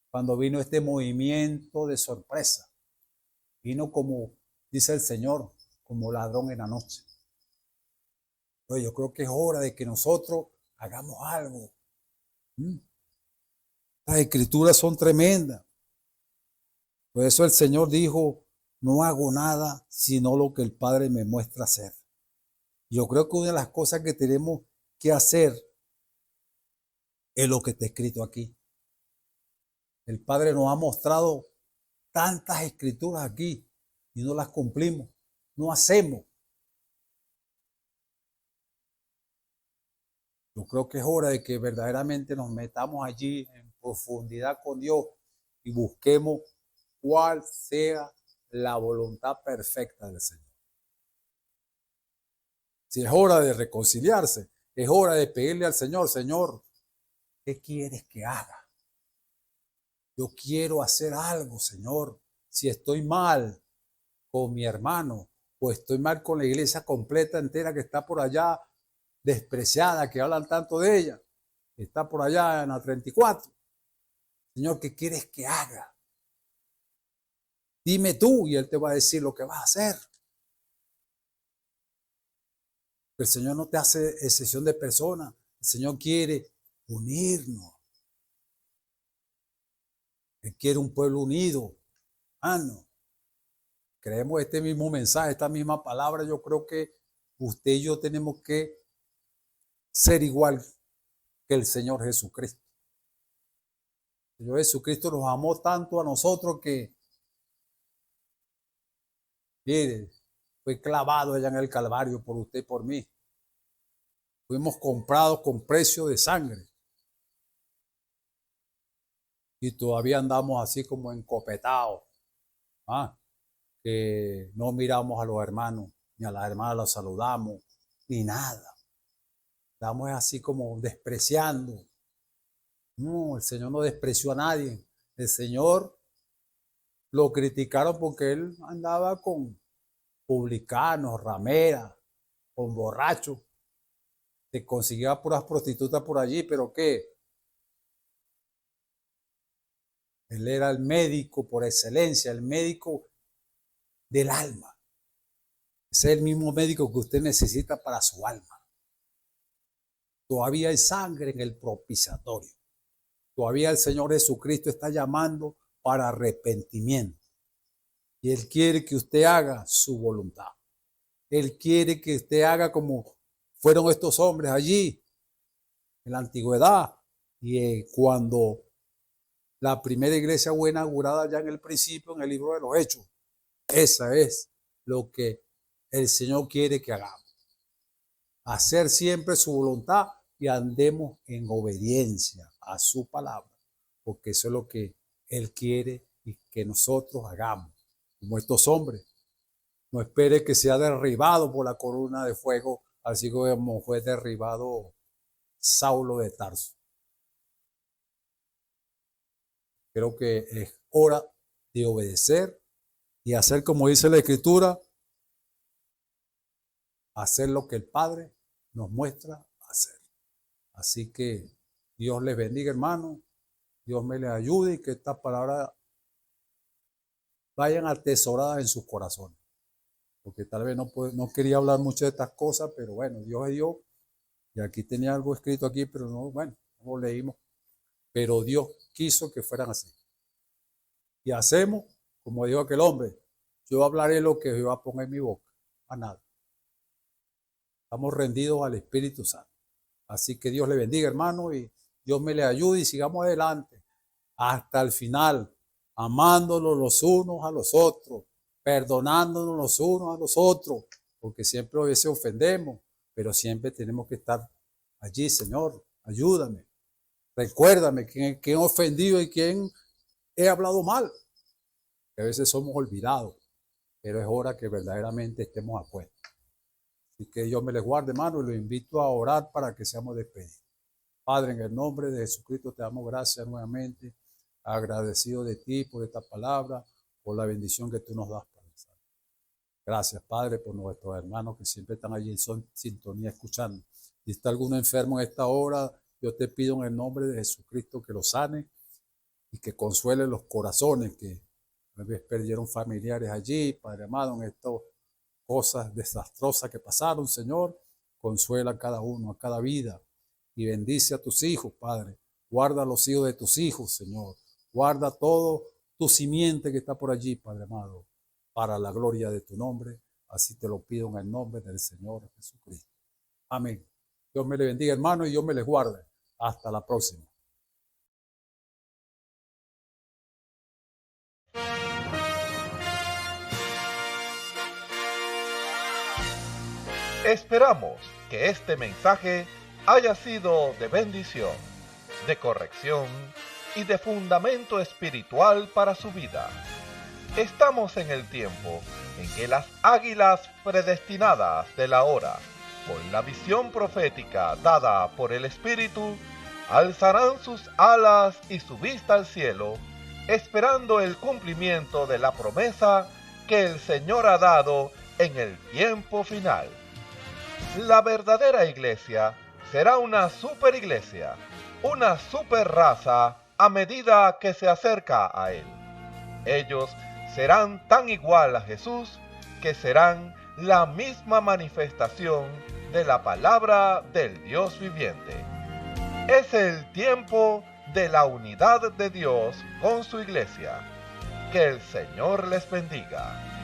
cuando vino este movimiento de sorpresa? Vino como, dice el Señor, como ladrón en la noche. Pero yo creo que es hora de que nosotros hagamos algo. Las escrituras son tremendas. Por eso el Señor dijo, no hago nada sino lo que el Padre me muestra hacer. Yo creo que una de las cosas que tenemos que hacer es lo que está escrito aquí. El Padre nos ha mostrado tantas escrituras aquí y no las cumplimos, no hacemos. Yo creo que es hora de que verdaderamente nos metamos allí en profundidad con Dios y busquemos cuál sea la voluntad perfecta del Señor. Si es hora de reconciliarse, es hora de pedirle al Señor, Señor, ¿qué quieres que haga? Yo quiero hacer algo, Señor. Si estoy mal con mi hermano, o estoy mal con la iglesia completa entera que está por allá despreciada, que hablan tanto de ella, que está por allá en la 34. Señor, ¿qué quieres que haga? Dime tú y Él te va a decir lo que vas a hacer. El Señor no te hace excepción de personas. El Señor quiere unirnos. Él quiere un pueblo unido. No. Creemos este mismo mensaje, esta misma palabra. Yo creo que usted y yo tenemos que ser igual que el Señor Jesucristo. El Señor Jesucristo nos amó tanto a nosotros que, mire, fue clavado allá en el Calvario por usted y por mí. Fuimos comprados con precio de sangre. Y todavía andamos así como encopetados. Que no miramos a los hermanos, ni a las hermanas los saludamos, ni nada. Estamos así como despreciando. No, el Señor no despreció a nadie. El Señor lo criticaron porque Él andaba con publicanos, rameras, con borrachos. Se conseguía puras prostitutas por allí, pero ¿qué? Él era el médico por excelencia, el médico del alma. Ese es el mismo médico que usted necesita para su alma. Todavía hay sangre en el propiciatorio. Todavía el Señor Jesucristo está llamando para arrepentimiento. Y Él quiere que usted haga su voluntad. Él quiere que usted haga como fueron estos hombres allí en la antigüedad. Y cuando la primera iglesia fue inaugurada ya en el principio, en el libro de los Hechos. Esa es lo que el Señor quiere que hagamos. Hacer siempre su voluntad y andemos en obediencia a su palabra, porque eso es lo que Él quiere y que nosotros hagamos, como estos hombres. No espere que sea derribado por la columna de fuego, así como fue derribado Saulo de Tarso. Creo que es hora de obedecer y hacer como dice la Escritura, hacer lo que el Padre nos muestra hacer. Así que Dios les bendiga, hermano. Dios me les ayude y que estas palabras vayan atesoradas en sus corazones. Porque tal vez no quería hablar mucho de estas cosas, pero bueno, Dios es Dios. Y aquí tenía algo escrito aquí, pero no, bueno, no lo leímos. Pero Dios quiso que fueran así. Y hacemos, como dijo aquel hombre, yo hablaré lo que Jehová ponga en mi boca, a nada. Estamos rendidos al Espíritu Santo. Así que Dios le bendiga, hermano, y Dios me le ayude y sigamos adelante hasta el final, amándonos los unos a los otros, perdonándonos los unos a los otros, porque siempre a veces ofendemos, pero siempre tenemos que estar allí, Señor, ayúdame. Recuérdame quién he ofendido y quién he hablado mal. Que a veces somos olvidados, pero es hora que verdaderamente estemos a cuenta. Así que Dios me les guarde, hermano, y lo invito a orar para que seamos despedidos. Padre, en el nombre de Jesucristo te damos gracias nuevamente, agradecido de ti por esta palabra, por la bendición que tú nos das. Gracias, Padre, por nuestros hermanos que siempre están allí en sintonía escuchando. Si está alguno enfermo en esta hora, yo te pido en el nombre de Jesucristo que lo sane y que consuele los corazones que a veces perdieron familiares allí, Padre amado, en estas cosas desastrosas que pasaron, Señor. Consuela a cada uno, a cada vida y bendice a tus hijos, Padre. Guarda a los hijos de tus hijos, Señor. Guarda todo tu simiente que está por allí, Padre amado, para la gloria de tu nombre. Así te lo pido en el nombre del Señor Jesucristo. Amén. Dios me le bendiga, hermano, y Dios me les guarde. Hasta la próxima. Esperamos que este mensaje haya sido de bendición, de corrección y de fundamento espiritual para su vida. Estamos en el tiempo en que las águilas predestinadas de la hora, con la visión profética dada por el Espíritu, alzarán sus alas y su vista al cielo, esperando el cumplimiento de la promesa que el Señor ha dado en el tiempo final. La verdadera iglesia será una superiglesia, una super raza a medida que se acerca a Él. Ellos serán tan igual a Jesús que serán la misma manifestación de la palabra del Dios viviente. Es el tiempo de la unidad de Dios con su iglesia. Que el Señor les bendiga.